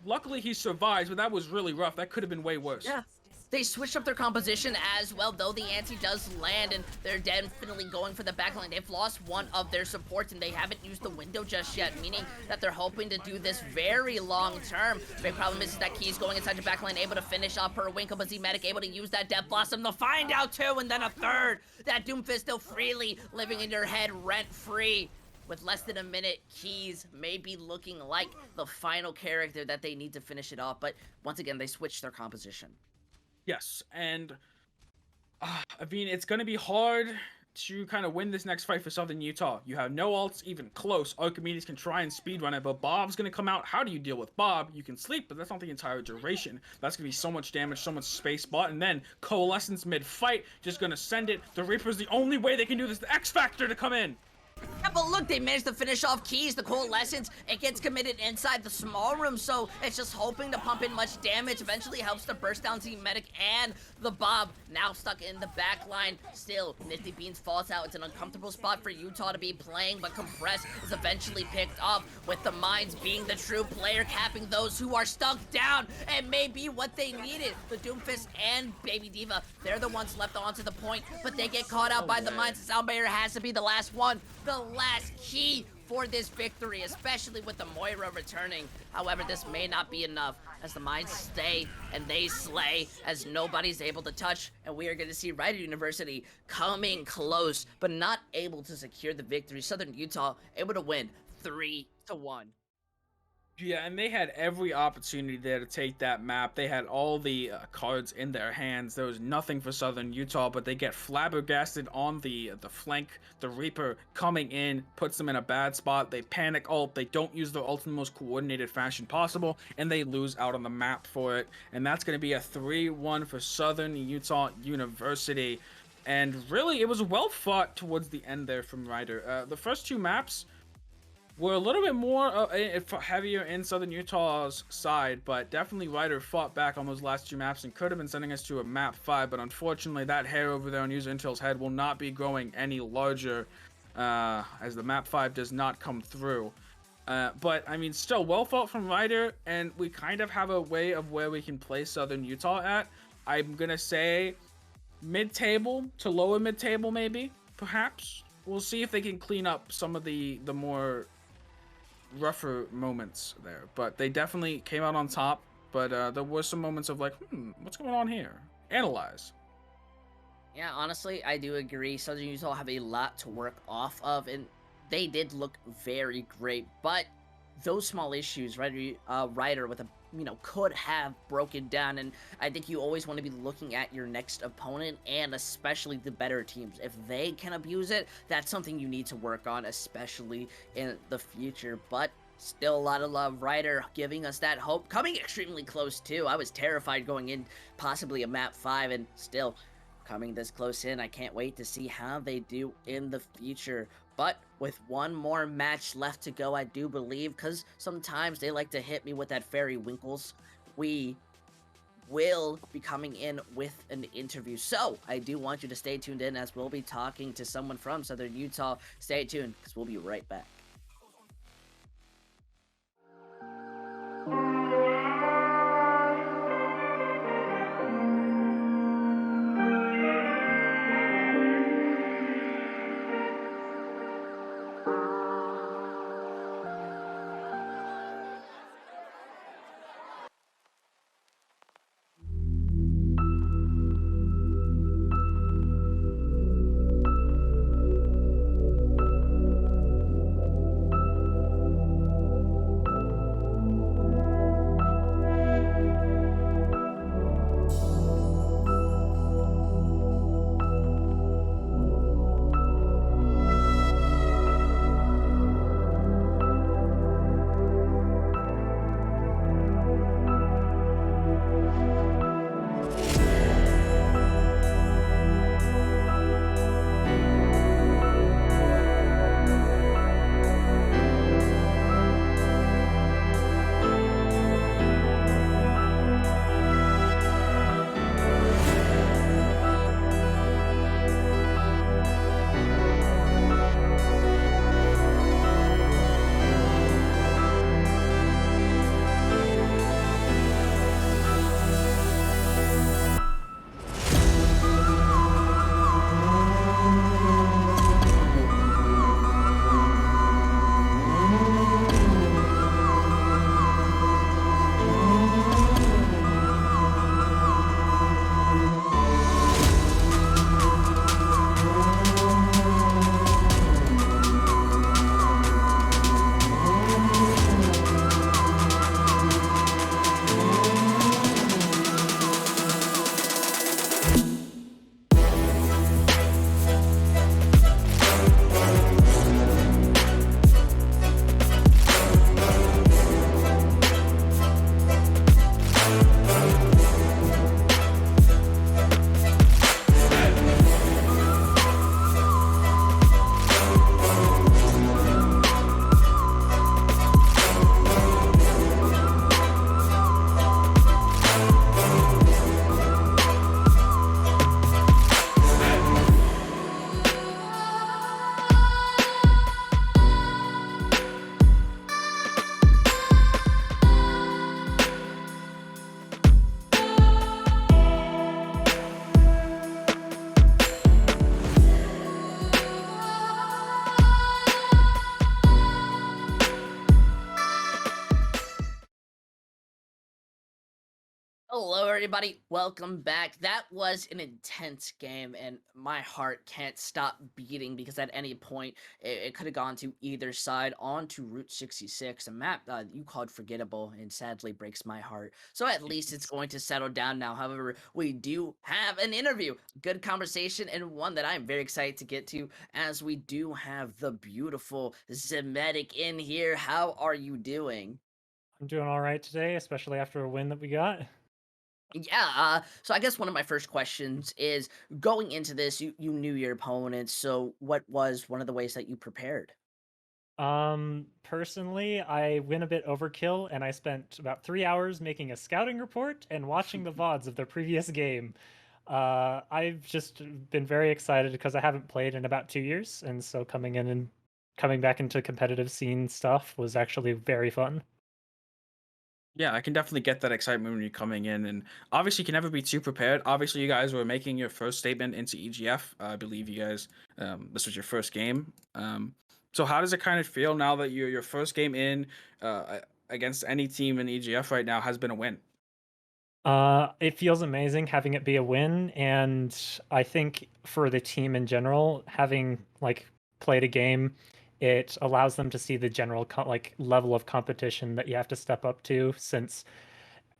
Luckily he survives, but that was really rough. That could have been way worse.
Yeah. They switched up their composition as well, though the anti does land, and they're definitely going for the backline. They've lost one of their supports, and they haven't used the window just yet, meaning that they're hoping to do this very long term. Big problem is that Key's going inside the backline, able to finish off Periwinkle, but Z-Medic able to use that Death Blossom. They'll find out two, and then a third. That Doomfist still freely living in your head rent-free. With less than a minute, Keys may be looking like the final character that they need to finish it off, but once again, they switched their composition.
Yes, and I mean, it's going to be hard to kind of win this next fight for Southern Utah. You have no ults even close. Archimedes can try and speedrun it, but Bob's going to come out. How do you deal with Bob? You can sleep, but that's not the entire duration. That's going to be so much damage, so much space bought, and then Coalescence mid-fight, just going to send it. The Reaper's the only way they can do this. The X-Factor to come in.
Yeah, but look, they managed to finish off Keys, the Coalescence. It gets committed inside the small room, so it's just hoping to pump in much damage. Eventually helps to burst down Z-Medic and the Bob, now stuck in the back line. Still, Nifty Beans falls out. It's an uncomfortable spot for Utah to be playing, but Compress is eventually picked up, with the Mines being the true player, capping those who are stuck down. It may be what they needed. The Doomfist and Baby Diva, they're the ones left onto the point, but they get caught out by the Mines. Soundbayer has to be the last one. The last key for this victory, especially with the Moira returning. However, this may not be enough, as the Mines stay and they slay, as nobody's able to touch, and we are going to see Rider University coming close, but not able to secure the victory. Southern Utah able to win 3-1.
Yeah, and they had every opportunity there to take that map. They had all the cards in their hands. There was nothing for Southern Utah, but they get flabbergasted on the flank. The Reaper coming in puts them in a bad spot. They panic ult. They don't use their ult in the most coordinated fashion possible, and they lose out on the map for it. And that's going to be a 3-1 for Southern Utah University. And really, it was well fought towards the end there from Ryder. The first two maps were a little bit more heavier in Southern Utah's side, but definitely Ryder fought back on those last two maps and could have been sending us to a map 5, but unfortunately that hair over there on User Intel's head will not be growing any larger as the map 5 does not come through. But I mean, still well fought from Ryder, and we kind of have a way of where we can play Southern Utah at. I'm gonna say mid-table to lower mid-table, maybe, perhaps. We'll see if they can clean up some of the more rougher moments there, but they definitely came out on top. But there were some moments of like, what's going on here? Analyze.
Yeah, honestly, I do agree. Southern Utah have a lot to work off of, and they did look very great. But those small issues, Ryder with a could have broken down, and I think you always want to be looking at your next opponent, and especially the better teams. If they can abuse it, that's something you need to work on, especially in the future. But still a lot of love. Ryder giving us that hope, coming extremely close too. I was terrified going in possibly a map 5, and still coming this close in. I can't wait to see how they do in the future. But with one more match left to go, I do believe, because sometimes they like to hit me with that fairy winkles, we will be coming in with an interview. So I do want you to stay tuned in, as we'll be talking to someone from Southern Utah. Stay tuned, because we'll be right back. everybody? Welcome back. That was an intense game, and my heart can't stop beating because at any point it could have gone to either side onto Route 66, a map you called forgettable and sadly breaks my heart. So at least it's going to settle down now. However, we do have an interview, good conversation, and one that I'm very excited to get to as we do have the beautiful Zemetic in here. How are you doing?
I'm doing all right today, especially after a win that we got.
Yeah, so I guess one of my first questions is going into this, you knew your opponent, so what was one of the ways that you prepared?
Personally, I went a bit overkill and I spent about 3 hours making a scouting report and watching the VODs of the previous game. I've just been very excited because I haven't played in about 2 years, and so coming in and coming back into competitive scene stuff was actually very fun.
Yeah, I can definitely get that excitement when you're coming in, and obviously you can never be too prepared. Obviously, you guys were making your first statement into EGF. I believe you guys, this was your first game. So how does it kind of feel now that your first game in against any team in EGF right now has been a win?
It feels amazing having it be a win, and I think for the team in general, having like played a game, it allows them to see the general level of competition that you have to step up to. Since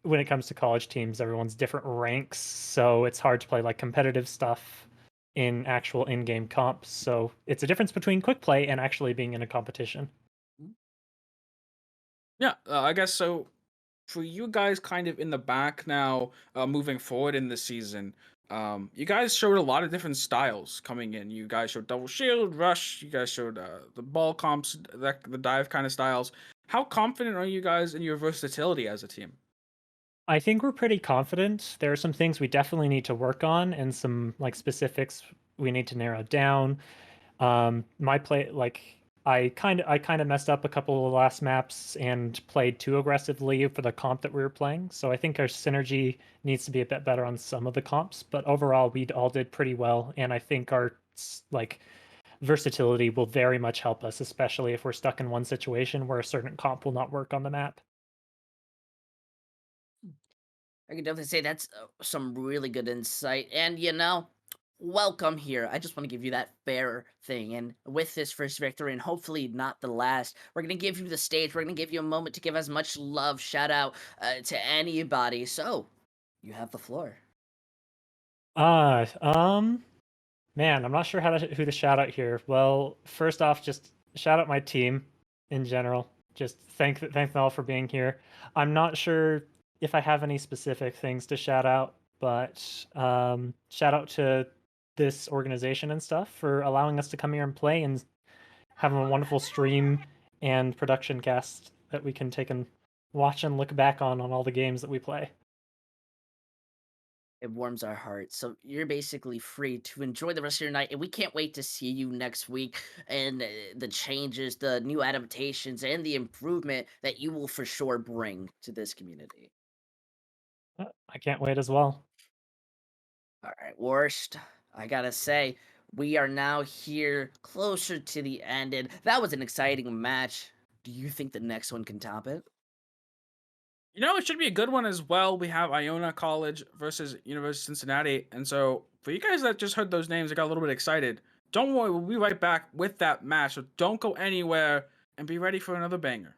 when it comes to college teams, everyone's different ranks, so it's hard to play like competitive stuff in actual in-game comps. So it's a difference between quick play and actually being in a competition.
Yeah, I guess so. For you guys kind of in the back now, moving forward in the season, you guys showed a lot of different styles coming in. You guys showed double shield, rush, you guys showed the ball comps, the dive kind of styles. How confident are you guys in your versatility as a team?
I think we're pretty confident. There are some things we definitely need to work on and some like specifics we need to narrow down. My play like I kind of messed up a couple of the last maps and played too aggressively for the comp that we were playing. So I think our synergy needs to be a bit better on some of the comps, but overall we all did pretty well, and I think our like versatility will very much help us, especially if we're stuck in one situation where a certain comp will not work on the map.
I can definitely say that's some really good insight. And welcome here. I just want to give you that fair thing. And with this first victory, and hopefully not the last, we're going to give you the stage. We're going to give you a moment to give as much love, shout out to anybody. So you have the floor.
Uh, um, Man, I'm not sure who to shout out here. Well, first off, just shout out my team in general. Just thank them all for being here. I'm not sure if I have any specific things to shout out, but shout out to this organization and stuff for allowing us to come here and play and have a wonderful stream and production cast that we can take and watch and look back on all the games that we play.
It warms our hearts. So you're basically free to enjoy the rest of your night, and we can't wait to see you next week and the changes, the new adaptations, and the improvement that you will for sure bring to this community.
I can't wait as well.
All right, worst. I gotta say, we are now here closer to the end, and that was an exciting match. Do you think the next one can top it?
You know, it should be a good one as well. We have Iona College versus University of Cincinnati. And so, for you guys that just heard those names, I got a little bit excited. Don't worry, we'll be right back with that match. So, don't go anywhere and be ready for another banger.